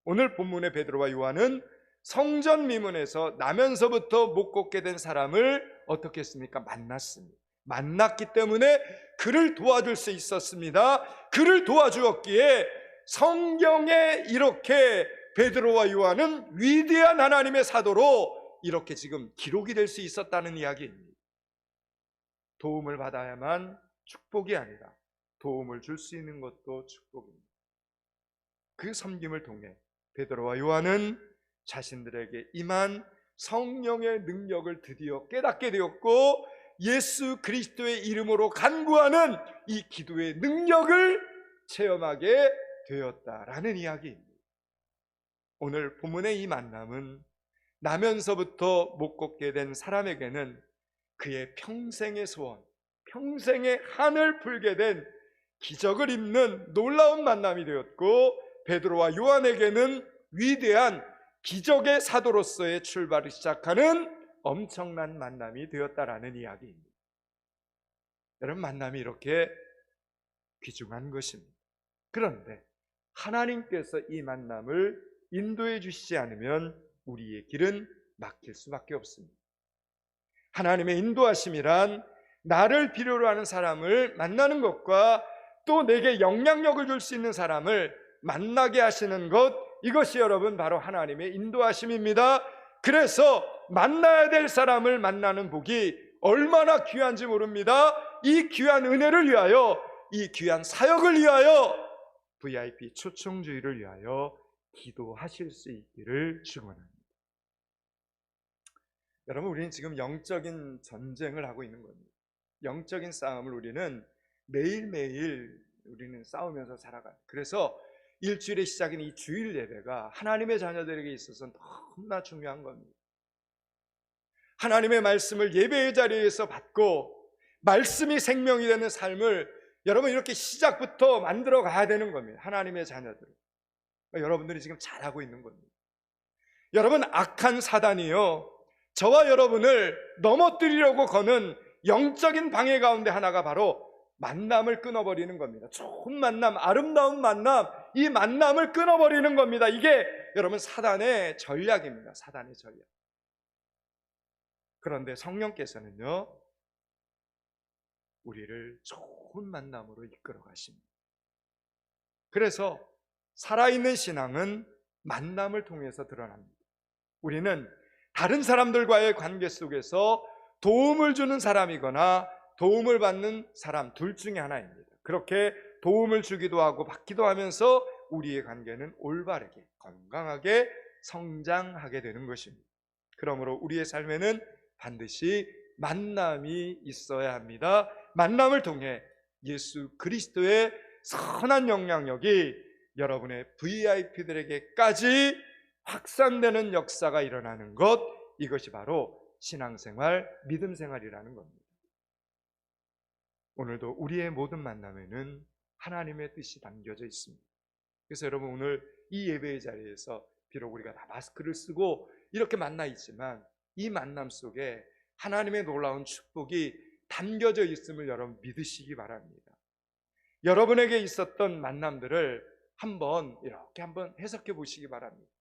오늘 본문의 베드로와 요한은 성전 미문에서 나면서부터 못 걷게 된 사람을 어떻게 했습니까? 만났습니다. 만났기 때문에 그를 도와줄 수 있었습니다. 그를 도와주었기에 성경에 이렇게 베드로와 요한은 위대한 하나님의 사도로 이렇게 지금 기록이 될 수 있었다는 이야기입니다. 도움을 받아야만 축복이 아니라 도움을 줄 수 있는 것도 축복입니다. 그 섬김을 통해 베드로와 요한은 자신들에게 임한 성령의 능력을 드디어 깨닫게 되었고 예수 그리스도의 이름으로 간구하는 이 기도의 능력을 체험하게 되었다라는 이야기입니다. 오늘 본문의 이 만남은 나면서부터 못 걷게 된 사람에게는 그의 평생의 소원, 평생의 한을 풀게 된 기적을 입는 놀라운 만남이 되었고 베드로와 요한에게는 위대한 기적의 사도로서의 출발을 시작하는 엄청난 만남이 되었다라는 이야기입니다. 여러분 만남이 이렇게 귀중한 것입니다. 그런데 하나님께서 이 만남을 인도해 주시지 않으면 우리의 길은 막힐 수밖에 없습니다. 하나님의 인도하심이란 나를 필요로 하는 사람을 만나는 것과 또 내게 영향력을 줄 수 있는 사람을 만나게 하시는 것, 이것이 여러분 바로 하나님의 인도하심입니다. 그래서 만나야 될 사람을 만나는 복이 얼마나 귀한지 모릅니다. 이 귀한 은혜를 위하여, 이 귀한 사역을 위하여, VIP 초청주의를 위하여 기도하실 수 있기를 축원합니다. 여러분 우리는 지금 영적인 전쟁을 하고 있는 겁니다. 영적인 싸움을 우리는 매일매일 우리는 싸우면서 살아가요. 그래서 일주일의 시작인 이 주일 예배가 하나님의 자녀들에게 있어서 너무나 중요한 겁니다. 하나님의 말씀을 예배의 자리에서 받고 말씀이 생명이 되는 삶을 여러분 이렇게 시작부터 만들어 가야 되는 겁니다. 하나님의 자녀들. 여러분들이 지금 잘하고 있는 겁니다. 여러분 악한 사단이요 저와 여러분을 넘어뜨리려고 거는 영적인 방해 가운데 하나가 바로 만남을 끊어버리는 겁니다. 좋은 만남, 아름다운 만남, 이 만남을 끊어버리는 겁니다. 이게 여러분 사단의 전략입니다. 사단의 전략. 그런데 성령께서는요 우리를 좋은 만남으로 이끌어 가십니다. 그래서 살아있는 신앙은 만남을 통해서 드러납니다. 우리는 다른 사람들과의 관계 속에서 도움을 주는 사람이거나 도움을 받는 사람 둘 중에 하나입니다. 그렇게 도움을 주기도 하고 받기도 하면서 우리의 관계는 올바르게 건강하게 성장하게 되는 것입니다. 그러므로 우리의 삶에는 반드시 만남이 있어야 합니다. 만남을 통해 예수 그리스도의 선한 영향력이 여러분의 VIP들에게까지 확산되는 역사가 일어나는 것, 이것이 바로 신앙생활, 믿음생활이라는 겁니다. 오늘도 우리의 모든 만남에는 하나님의 뜻이 담겨져 있습니다. 그래서 여러분 오늘 이 예배의 자리에서 비록 우리가 다 마스크를 쓰고 이렇게 만나 있지만 이 만남 속에 하나님의 놀라운 축복이 담겨져 있음을 여러분 믿으시기 바랍니다. 여러분에게 있었던 만남들을 한번 이렇게 한번 해석해 보시기 바랍니다.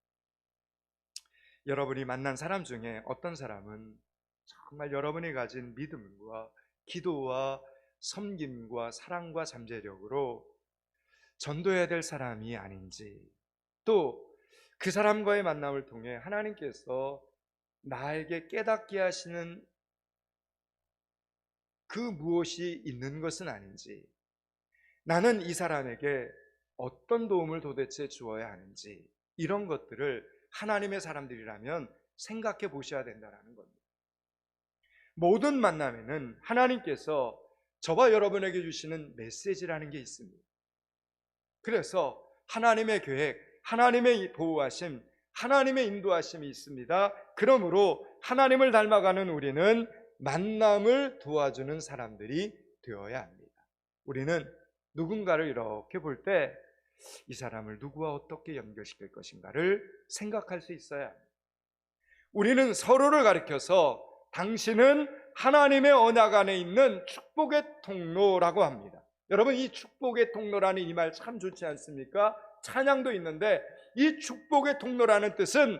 여러분이 만난 사람 중에 어떤 사람은 정말 여러분이 가진 믿음과 기도와 섬김과 사랑과 잠재력으로 전도해야 될 사람이 아닌지, 또 그 사람과의 만남을 통해 하나님께서 나에게 깨닫게 하시는 그 무엇이 있는 것은 아닌지, 나는 이 사람에게 어떤 도움을 도대체 주어야 하는지, 이런 것들을 하나님의 사람들이라면 생각해 보셔야 된다는 겁니다. 모든 만남에는 하나님께서 저와 여러분에게 주시는 메시지라는 게 있습니다. 그래서 하나님의 계획, 하나님의 보호하심, 하나님의 인도하심이 있습니다. 그러므로 하나님을 닮아가는 우리는 만남을 도와주는 사람들이 되어야 합니다. 우리는 누군가를 이렇게 볼 때 이 사람을 누구와 어떻게 연결시킬 것인가를 생각할 수 있어야 합니다. 우리는 서로를 가리켜서 당신은 하나님의 언약 안에 있는 축복의 통로라고 합니다. 여러분, 이 축복의 통로라는 이 말 참 좋지 않습니까? 찬양도 있는데 이 축복의 통로라는 뜻은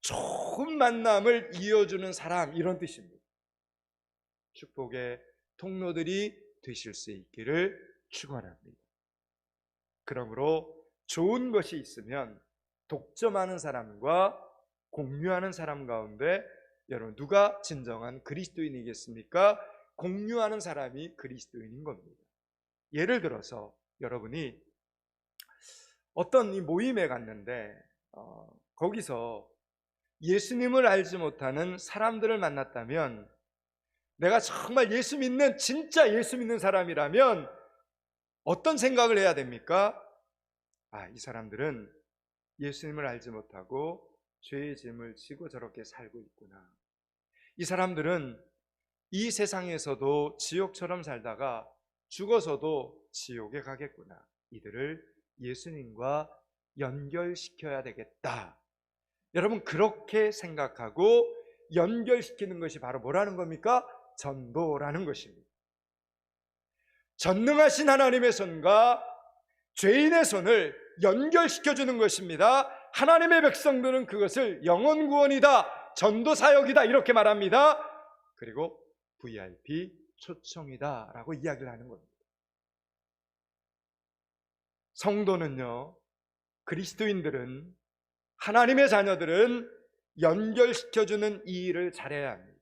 좋은 만남을 이어주는 사람, 이런 뜻입니다. 축복의 통로들이 되실 수 있기를 축원합니다. 그러므로 좋은 것이 있으면 독점하는 사람과 공유하는 사람 가운데 여러분 누가 진정한 그리스도인이겠습니까? 공유하는 사람이 그리스도인인 겁니다. 예를 들어서 여러분이 어떤 이 모임에 갔는데 거기서 예수님을 알지 못하는 사람들을 만났다면, 내가 정말 예수 믿는, 진짜 예수 믿는 사람이라면 어떤 생각을 해야 됩니까? 이 사람들은 예수님을 알지 못하고 죄의 짐을 지고 저렇게 살고 있구나. 이 사람들은 이 세상에서도 지옥처럼 살다가 죽어서도 지옥에 가겠구나. 이들을 예수님과 연결시켜야 되겠다. 여러분, 그렇게 생각하고 연결시키는 것이 바로 뭐라는 겁니까? 전도라는 것입니다. 전능하신 하나님의 손과 죄인의 손을 연결시켜주는 것입니다. 하나님의 백성들은 그것을 영혼 구원이다, 전도 사역이다, 이렇게 말합니다. 그리고 VIP 초청이다 라고 이야기를 하는 겁니다. 성도는요, 그리스도인들은, 하나님의 자녀들은 연결시켜주는 이 일을 잘해야 합니다.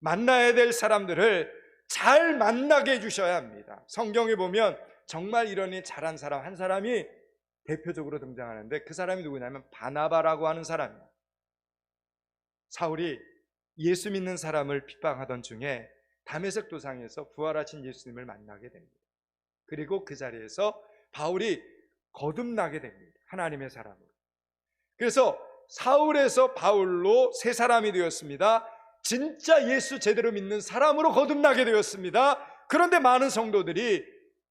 만나야 될 사람들을 잘 만나게 해주셔야 합니다. 성경에 보면 정말 이런 일 잘한 사람 한 사람이 대표적으로 등장하는데, 그 사람이 누구냐면 바나바라고 하는 사람이에요. 사울이 예수 믿는 사람을 핍박하던 중에 다메섹 도상에서 부활하신 예수님을 만나게 됩니다. 그리고 그 자리에서 바울이 거듭나게 됩니다. 하나님의 사람으로. 그래서 사울에서 바울로 새 사람이 되었습니다. 진짜 예수 제대로 믿는 사람으로 거듭나게 되었습니다. 그런데 많은 성도들이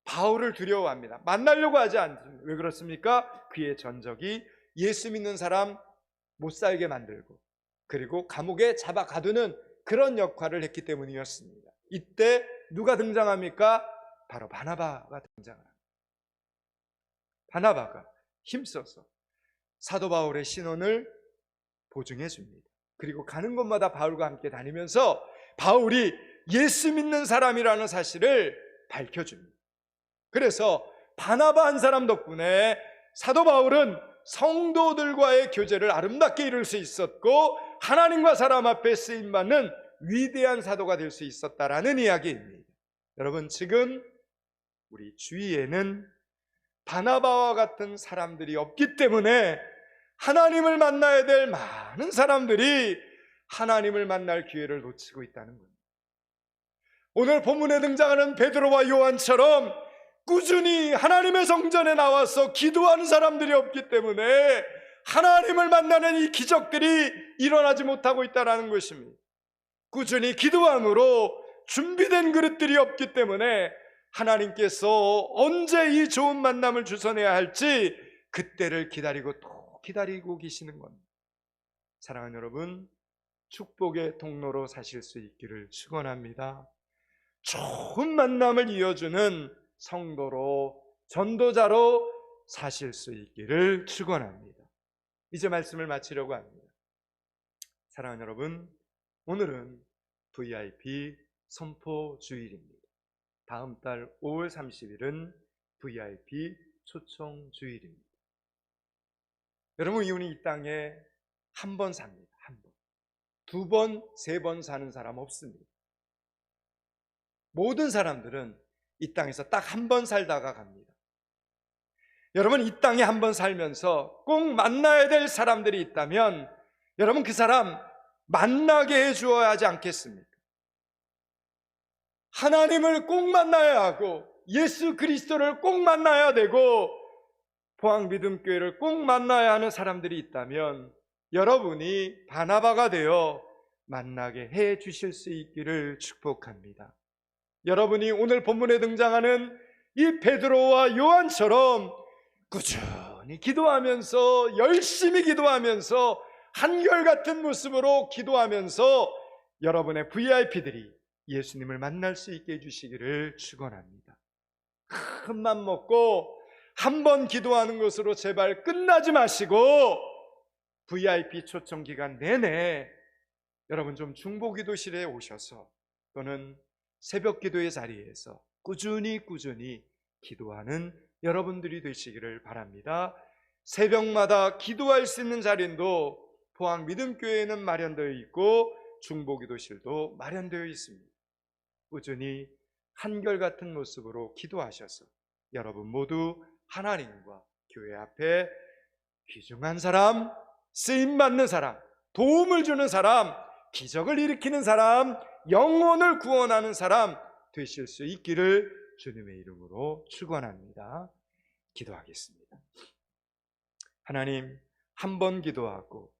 바울을 두려워합니다. 만나려고 하지 않습니다. 왜 그렇습니까? 그의 전적이 예수 믿는 사람 못 살게 만들고, 그리고 감옥에 잡아 가두는 그런 역할을 했기 때문이었습니다. 이때 누가 등장합니까? 바로 바나바가 등장합니다. 바나바가 힘써서 사도 바울의 신원을 보증해 줍니다. 그리고 가는 곳마다 바울과 함께 다니면서 바울이 예수 믿는 사람이라는 사실을 밝혀줍니다. 그래서 바나바 한 사람 덕분에 사도 바울은 성도들과의 교제를 아름답게 이룰 수 있었고, 하나님과 사람 앞에 쓰임받는 위대한 사도가 될 수 있었다라는 이야기입니다. 여러분, 지금 우리 주위에는 바나바와 같은 사람들이 없기 때문에 하나님을 만나야 될 많은 사람들이 하나님을 만날 기회를 놓치고 있다는 겁니다. 오늘 본문에 등장하는 베드로와 요한처럼 꾸준히 하나님의 성전에 나와서 기도하는 사람들이 없기 때문에 하나님을 만나는 이 기적들이 일어나지 못하고 있다는 것입니다. 꾸준히 기도함으로 준비된 그릇들이 없기 때문에 하나님께서 언제 이 좋은 만남을 주선해야 할지 그때를 기다리고 또 기다리고 계시는 겁니다. 사랑하는 여러분, 축복의 통로로 사실 수 있기를 축원합니다. 좋은 만남을 이어주는 성도로, 전도자로 사실 수 있기를 축원합니다. 이제 말씀을 마치려고 합니다. 사랑하는 여러분, 오늘은 VIP 선포 주일입니다. 다음 달 5월 30일은 VIP 초청 주일입니다. 여러분, 우리 이 땅에 한 번 삽니다. 한 번. 두 번, 세 번 사는 사람 없습니다. 모든 사람들은 이 땅에서 딱 한 번 살다가 갑니다. 여러분, 이 땅에 한 번 살면서 꼭 만나야 될 사람들이 있다면 여러분, 그 사람 만나게 해주어야 하지 않겠습니까? 하나님을 꼭 만나야 하고 예수 그리스도를 꼭 만나야 되고 포항믿음교회를 꼭 만나야 하는 사람들이 있다면 여러분이 바나바가 되어 만나게 해 주실 수 있기를 축복합니다. 여러분이 오늘 본문에 등장하는 이 베드로와 요한처럼 꾸준히 기도하면서 열심히 기도하면서 한결같은 모습으로 기도하면서 여러분의 VIP들이 예수님을 만날 수 있게 해주시기를 축원합니다. 큰 맘 먹고 한 번 기도하는 것으로 제발 끝나지 마시고 VIP 초청 기간 내내 여러분 좀 중보기도실에 오셔서 또는 새벽 기도의 자리에서 꾸준히 기도하는 여러분들이 되시기를 바랍니다. 새벽마다 기도할 수 있는 자리도 포항믿음교회에는 마련되어 있고 중보기도실도 마련되어 있습니다. 꾸준히 한결같은 모습으로 기도하셔서 여러분 모두 하나님과 교회 앞에 귀중한 사람, 쓰임받는 사람, 도움을 주는 사람, 기적을 일으키는 사람, 영혼을 구원하는 사람 되실 수 있기를 주님의 이름으로 축원합니다. 기도하겠습니다. 하나님, 한 번 기도하고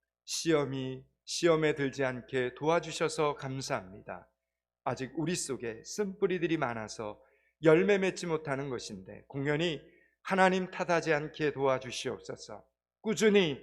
시험에 들지 않게 도와주셔서 감사합니다. 아직 우리 속에 쓴뿌리들이 많아서 열매 맺지 못하는 것인데 공연히 하나님 탓하지 않게 도와주시옵소서. 꾸준히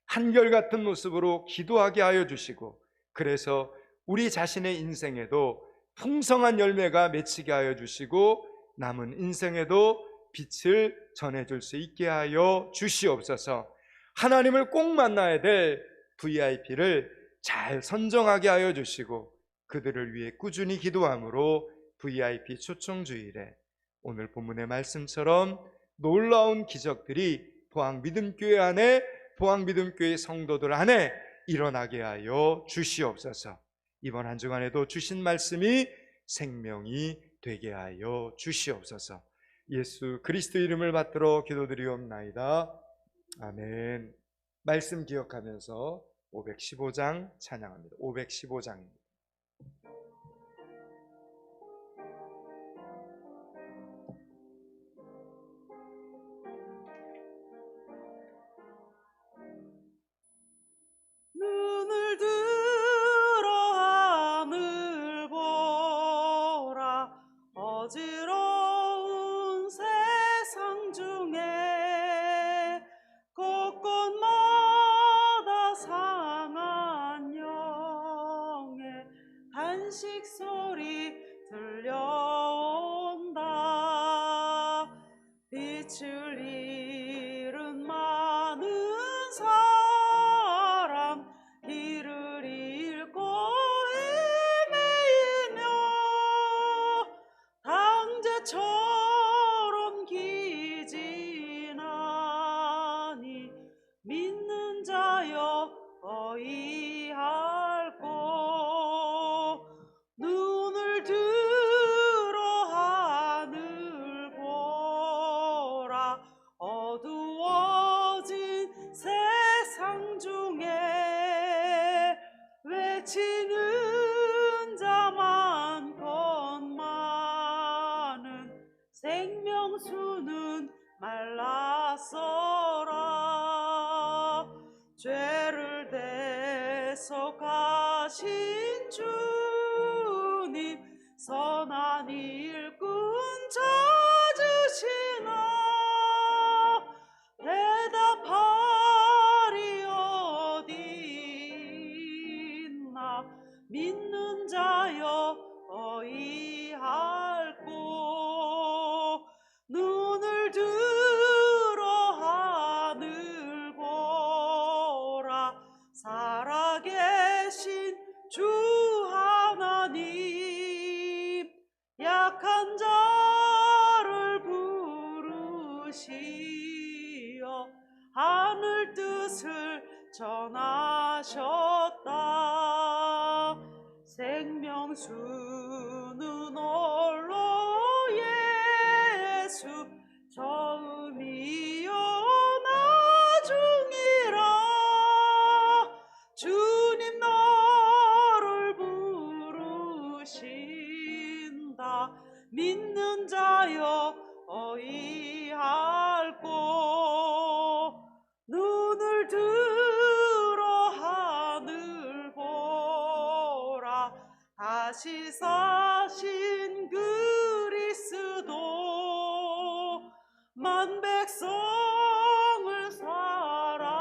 한결같은 모습으로 기도하게 하여 주시고 그래서 우리 자신의 인생에도 풍성한 열매가 맺히게 하여 주시고 남은 인생에도 빛을 전해줄 수 있게 하여 주시옵소서. 하나님을 꼭 만나야 될 VIP를 잘 선정하게 하여 주시고 그들을 위해 꾸준히 기도함으로 VIP 초청주일에 오늘 본문의 말씀처럼 놀라운 기적들이 포항믿음교회 안에 포항믿음교회 성도들 안에 일어나게 하여 주시옵소서. 이번 한 주간에도 주신 말씀이 생명이 되게 하여 주시옵소서. 예수 그리스도 이름을 받들어 기도드리옵나이다. 아멘. 말씀 기억하면서 515장 찬양합니다. 515장입니다. 눈을 들어 하늘 보라. 어지러운 세상 중에 곳곳마다 상한 영의 단식 소리 들려온다. 빛을 잃은 많은 사람, 길을 잃고 헤매이며 당대처럼 기진하니 믿는 자여 어이할꼬. 눈을 들어 하늘 보라. 어두워진 세상 중에 외치는 자 많건 많은 생명수는 말랐어라. 죄를 대속하신 주님 선한 일꾼 찾으시나. 대답하리 어디 있나. 믿는 자여 어이할꼬. 눈을 들어 하늘 보라. 살아계신 약한 자를 부르시어 하늘 뜻을 전하셨다. 생명수는 홀로 예수 처음이요 나중이라. 주님 너를 부르신다. 믿는 자여 어이할꼬. 눈을 들어 하늘 보라. 다시 사신 그리스도 만 백성을 사랑하사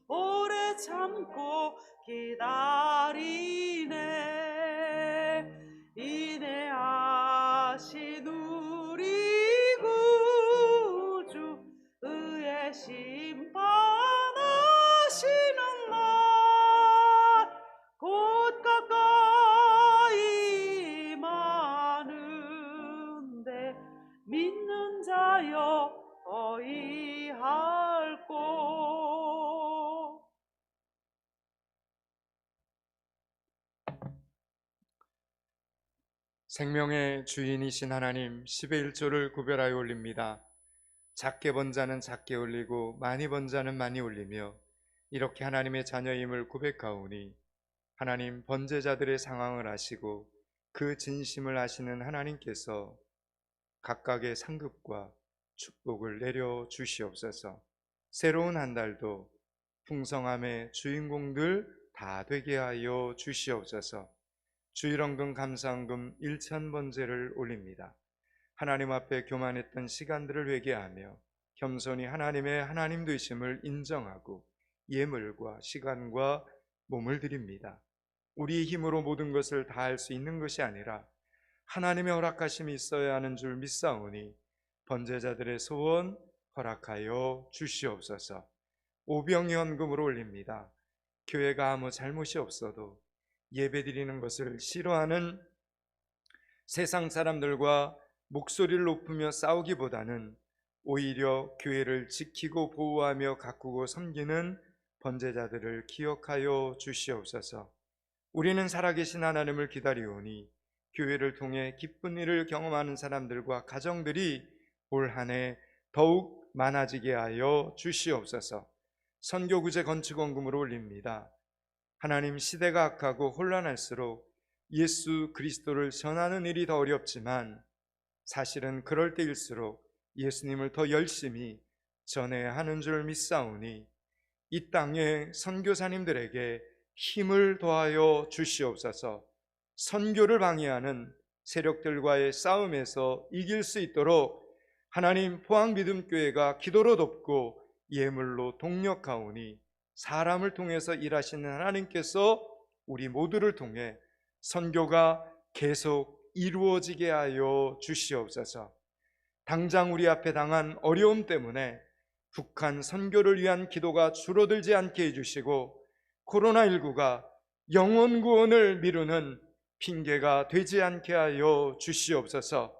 오래 참고 기다리네. 인내하신 우리 구주 의의 심판하시는 날 곧 가까이 많은데 믿는 자여 어이할꼬. 생명의 주인이신 하나님, 10의 1조를 구별하여 올립니다. 작게 번 자는 작게 올리고 많이 번 자는 많이 올리며 이렇게 하나님의 자녀임을 고백하오니 하나님, 번제자들의 상황을 아시고 그 진심을 아시는 하나님께서 각각의 상급과 축복을 내려 주시옵소서. 새로운 한 달도 풍성함의 주인공들 다 되게 하여 주시옵소서. 주일원금 감사원금 1,000번제를 올립니다. 하나님 앞에 교만했던 시간들을 회개하며 겸손히 하나님의 하나님 되심을 인정하고 예물과 시간과 몸을 드립니다. 우리의 힘으로 모든 것을 다 할 수 있는 것이 아니라 하나님의 허락하심이 있어야 하는 줄 믿사오니 번제자들의 소원 허락하여 주시옵소서. 오병이헌금으로 올립니다. 교회가 아무 잘못이 없어도 예배드리는 것을 싫어하는 세상 사람들과 목소리를 높이며 싸우기보다는 오히려 교회를 지키고 보호하며 가꾸고 섬기는 번제자들을 기억하여 주시옵소서. 우리는 살아계신 하나님을 기다리오니 교회를 통해 기쁜 일을 경험하는 사람들과 가정들이 올 한 해 더욱 많아지게 하여 주시옵소서. 선교구제 건축원금으로 올립니다. 하나님, 시대가 악하고 혼란할수록 예수 그리스도를 전하는 일이 더 어렵지만 사실은 그럴 때일수록 예수님을 더 열심히 전해야 하는 줄 믿사오니 이 땅의 선교사님들에게 힘을 더하여 주시옵소서. 선교를 방해하는 세력들과의 싸움에서 이길 수 있도록 하나님, 포항믿음교회가 기도로 돕고 예물로 동력하오니 사람을 통해서 일하시는 하나님께서 우리 모두를 통해 선교가 계속 이루어지게 하여 주시옵소서. 당장 우리 앞에 당한 어려움 때문에 북한 선교를 위한 기도가 줄어들지 않게 해주시고 코로나19가 영혼 구원을 미루는 핑계가 되지 않게 하여 주시옵소서.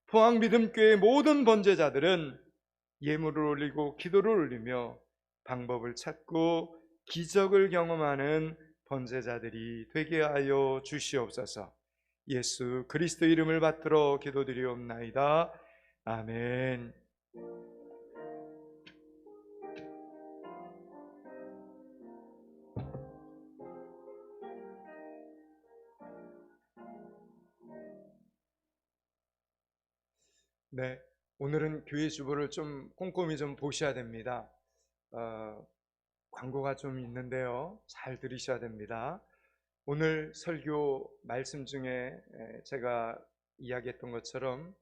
포항믿음교회 모든 번제자들은 예물을 올리고 기도를 올리며 방법을 찾고 기적을 경험하는 번제자들이 되게 하여 주시옵소서. 예수 그리스도 이름을 받들어 기도드리옵나이다. 아멘. 네, 오늘은 교회 주보를 좀 꼼꼼히 좀 보셔야 됩니다. 광고가 좀 있는데요, 잘 들으셔야 됩니다. 오늘 설교 말씀 중에 제가 이야기했던 것처럼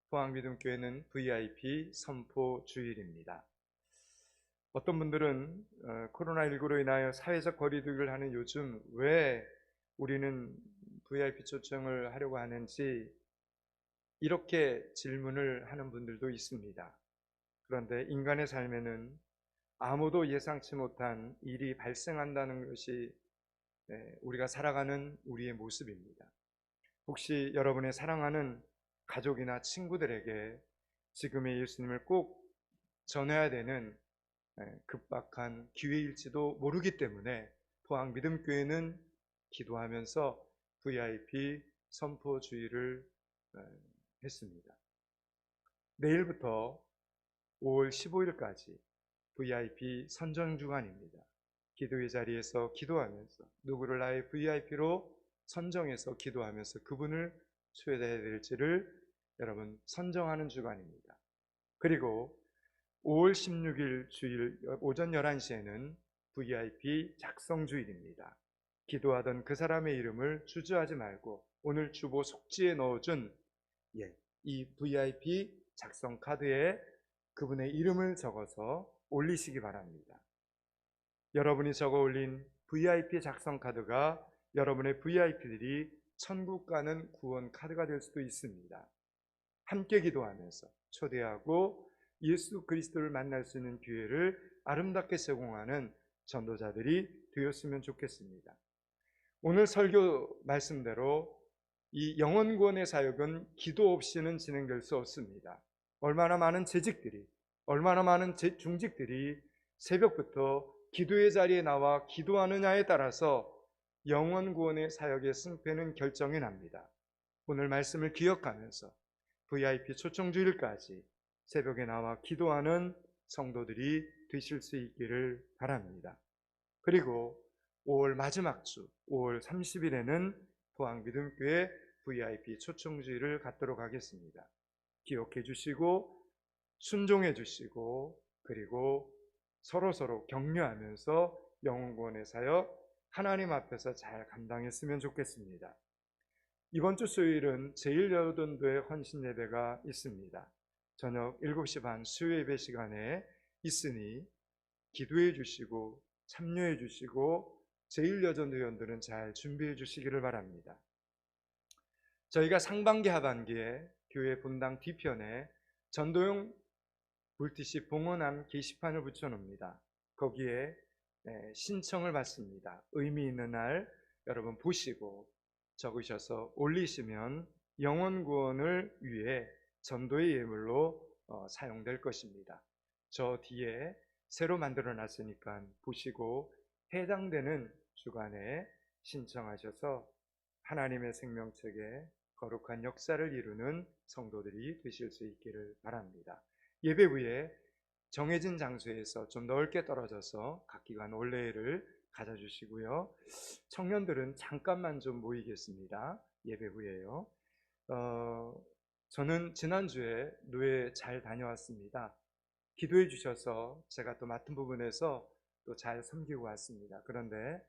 포항믿음교회는 VIP 선포 주일입니다. 어떤 분들은 코로나19로 인하여 사회적 거리두기를 하는 요즘 왜 우리는 VIP 초청을 하려고 하는지 이렇게 질문을 하는 분들도 있습니다. 그런데 인간의 삶에는 아무도 예상치 못한 일이 발생한다는 것이 우리가 살아가는 우리의 모습입니다. 혹시 여러분의 사랑하는 가족이나 친구들에게 지금의 예수님을 꼭 전해야 되는 급박한 기회일지도 모르기 때문에 포항 믿음교회는 기도하면서 VIP 선포 주의를 했습니다. 내일부터 5월 15일까지 VIP 선정 주간입니다. 기도의 자리에서 기도하면서 누구를 나의 VIP로 선정해서 기도하면서 그분을 초대해야 될지를 여러분 선정하는 주간입니다. 그리고 5월 16일 주일 오전 11시에는 VIP 작성 주일입니다. 기도하던 그 사람의 이름을 주저하지 말고 오늘 주보 속지에 넣어준 이 VIP 작성 카드에 그분의 이름을 적어서 올리시기 바랍니다. 여러분이 적어 올린 VIP 작성 카드가 여러분의 VIP들이 천국 가는 구원 카드가 될 수도 있습니다. 함께 기도하면서 초대하고 예수 그리스도를 만날 수 있는 기회를 아름답게 제공하는 전도자들이 되었으면 좋겠습니다. 오늘 설교 말씀대로 이 영혼 구원의 사역은 기도 없이는 진행될 수 없습니다. 얼마나 많은 재직들이, 얼마나 많은 중직들이 새벽부터 기도의 자리에 나와 기도하느냐에 따라서 영혼 구원의 사역의 승패는 결정이 납니다. 오늘 말씀을 기억하면서 VIP 초청주일까지 새벽에 나와 기도하는 성도들이 되실 수 있기를 바랍니다. 그리고 5월 마지막 주 5월 30일에는 포항 믿음교회 VIP 초청주일을 갖도록 하겠습니다. 기억해 주시고 순종해 주시고 그리고 서로 격려하면서 영혼구원의 사역 하나님 앞에서 잘 감당했으면 좋겠습니다. 이번 주 수요일은 제1여든도의 헌신 예배가 있습니다. 저녁 7시 반 수요 예배 시간에 있으니 기도해 주시고 참여해 주시고 제1여전도연들은 잘 준비해 주시기를 바랍니다. 저희가 상반기 하반기에 교회 본당 뒤편에 전도용 물티슈 봉헌함 게시판을 붙여놓습니다. 거기에 신청을 받습니다. 의미 있는 날 여러분 보시고 적으셔서 올리시면 영혼 구원을 위해 전도의 예물로 사용될 것입니다. 저 뒤에 새로 만들어 놨으니까 보시고 해당되는 주간에 신청하셔서 하나님의 생명책에 거룩한 역사를 이루는 성도들이 되실 수 있기를 바랍니다. 예배 후에 정해진 장소에서 좀 넓게 떨어져서 각 기관 올레를 가져주시고요. 청년들은 잠깐만 좀 모이겠습니다. 예배 후에요. 저는 지난주에 노예 잘 다녀왔습니다. 기도해 주셔서 제가 또 맡은 부분에서 또 잘 섬기고 왔습니다. 그런데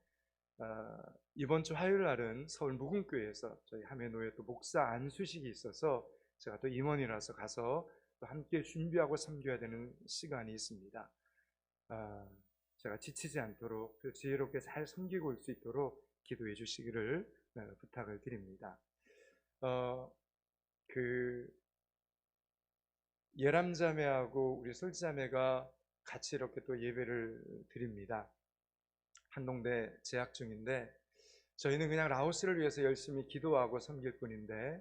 이번 주 화요일 날은 서울 무궁교회에서 저희 함해노예 또 목사 안수식이 있어서 제가 또 임원이라서 가서 또 함께 준비하고 섬겨야 되는 시간이 있습니다. 제가 지치지 않도록 또 지혜롭게 잘 섬기고 올 수 있도록 기도해 주시기를 부탁을 드립니다. 예람자매하고 우리 솔자매가 같이 이렇게 또 예배를 드립니다. 한동대 재학 중인데 저희는 그냥 라오스를 위해서 열심히 기도하고 섬길 뿐인데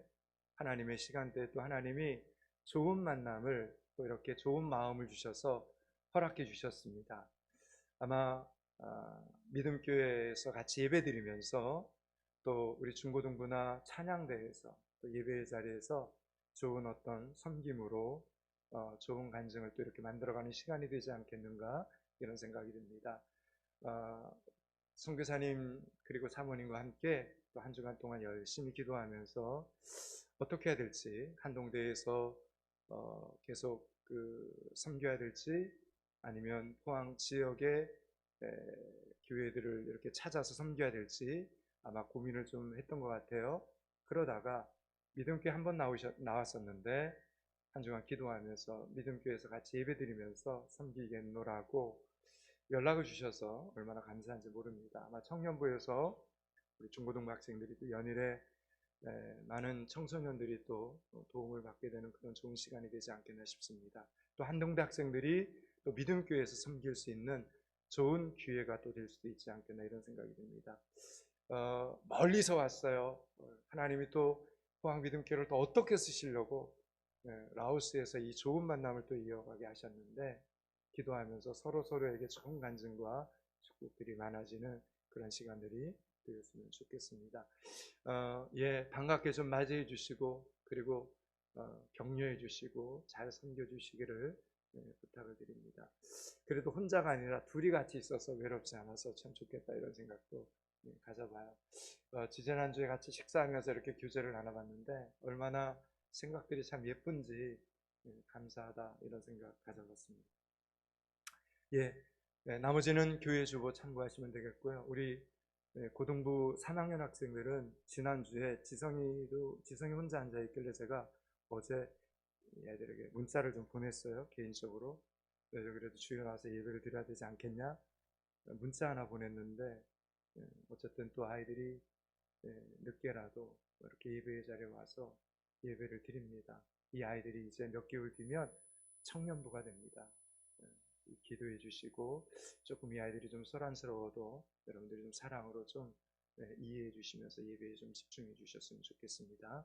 하나님의 시간대에 또 하나님이 좋은 만남을 또 이렇게 좋은 마음을 주셔서 허락해 주셨습니다. 아마 믿음교회에서 같이 예배드리면서 또 우리 중고등부나 찬양대에서 또 예배의 자리에서 좋은 어떤 섬김으로 좋은 간증을 또 이렇게 만들어가는 시간이 되지 않겠는가 이런 생각이 듭니다. 선교사님 그리고 사모님과 함께 또 한 주간 동안 열심히 기도하면서 어떻게 해야 될지 한동대에서 계속 섬겨야 될지 아니면 포항 지역의 교회들을 이렇게 찾아서 섬겨야 될지 아마 고민을 좀 했던 것 같아요. 그러다가 믿음교회 한번 나왔었는데 한 주간 기도하면서 믿음교회에서 같이 예배드리면서 섬기겠노라고 연락을 주셔서 얼마나 감사한지 모릅니다. 아마 청년부에서 우리 중고등부 학생들이 또 연일에 많은 청소년들이 또 도움을 받게 되는 그런 좋은 시간이 되지 않겠나 싶습니다. 또 한동대 학생들이 또 믿음교회에서 섬길 수 있는 좋은 기회가 또 될 수도 있지 않겠나 이런 생각이 듭니다. 멀리서 왔어요. 하나님이 또 포항비듬교회를 또 어떻게 쓰시려고 라오스에서 이 좋은 만남을 또 이어가게 하셨는데, 기도하면서 서로에게 좋은 간증과 축복들이 많아지는 그런 시간들이 되었으면 좋겠습니다. 반갑게 좀 맞이해 주시고, 그리고 격려해 주시고 잘 섬겨 주시기를 부탁을 드립니다. 그래도 혼자가 아니라 둘이 같이 있어서 외롭지 않아서 참 좋겠다, 이런 생각도 가져봐요. 지지난주에 같이 식사하면서 이렇게 교제를 나눠봤는데 얼마나 생각들이 참 예쁜지 감사하다, 이런 생각 가져봤습니다. 나머지는 교회 주보 참고하시면 되겠고요. 우리 고등부 3학년 학생들은 지난주에 지성이 혼자 앉아있길래 제가 어제 애들에게 문자를 좀 보냈어요, 개인적으로. 그래도 주일에 나와서 예배를 드려야 되지 않겠냐, 문자 하나 보냈는데, 어쨌든 또 아이들이 늦게라도 이렇게 예배의 자리에 와서 예배를 드립니다. 이 아이들이 이제 몇 개월 뒤면 청년부가 됩니다. 기도해 주시고, 조금 이 아이들이 좀 소란스러워도 여러분들이 좀 사랑으로 좀 이해해 주시면서 예배에 좀 집중해 주셨으면 좋겠습니다.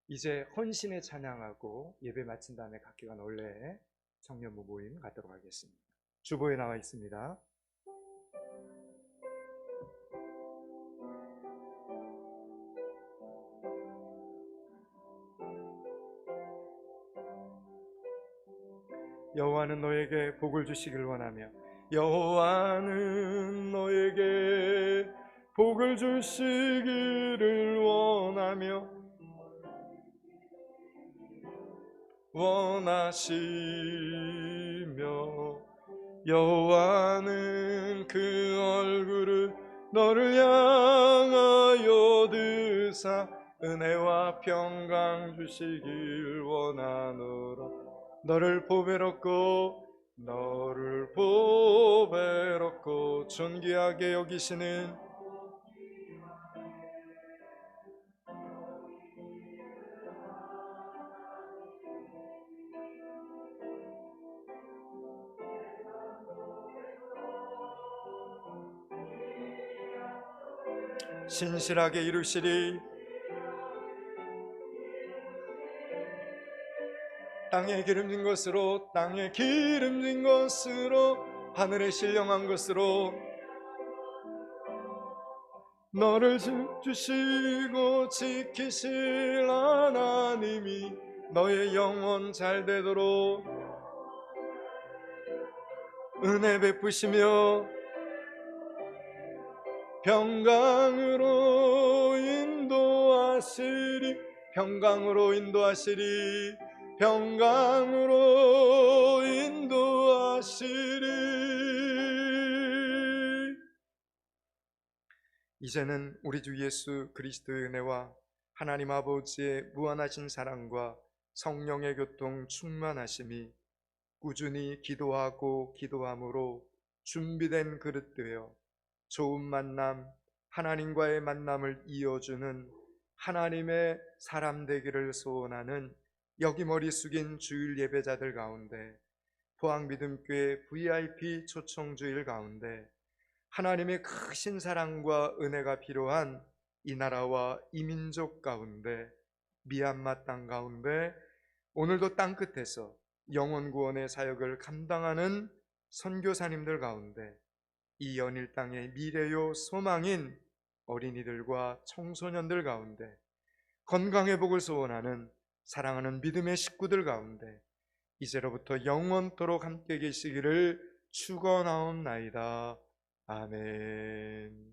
이제 헌신에 찬양하고 예배 마친 다음에 각기가 원래 청년부 모임 갖도록 하겠습니다. 주보에 나와 있습니다. 여호와는 너에게 복을 주시길 원하며, 여호와는 너에게 복을 주시기를 원하시며, 여호와는 그 얼굴을 너를 향하여 드사 은혜와 평강 주시길 원하노라. 너를 보배롭고 존귀하게 여기시는 신실하게 이루시리. 땅에 기름진 것으로 하늘에 신령한 것으로 너를 주시고 지키실 하나님이 너의 영혼 잘 되도록 은혜 베푸시며 평강으로 인도하시리. 이제는 우리 주 예수 그리스도의 은혜와 하나님 아버지의 무한하신 사랑과 성령의 교통 충만하심이 꾸준히 기도함으로 준비된 그릇 되어 좋은 만남, 하나님과의 만남을 이어주는 하나님의 사람 되기를 소원하는 여기 머리 숙인 주일 예배자들 가운데, 포항미듬교회 VIP 초청주일 가운데 하나님의 크신 사랑과 은혜가 필요한 이 나라와 이 민족 가운데, 미얀마 땅 가운데 오늘도 땅끝에서 영혼 구원의 사역을 감당하는 선교사님들 가운데, 이 연일 땅의 미래요 소망인 어린이들과 청소년들 가운데, 건강의 복을 소원하는 사랑하는 믿음의 식구들 가운데 이제로부터 영원토록 함께 계시기를 축원하옵나이다. 아멘.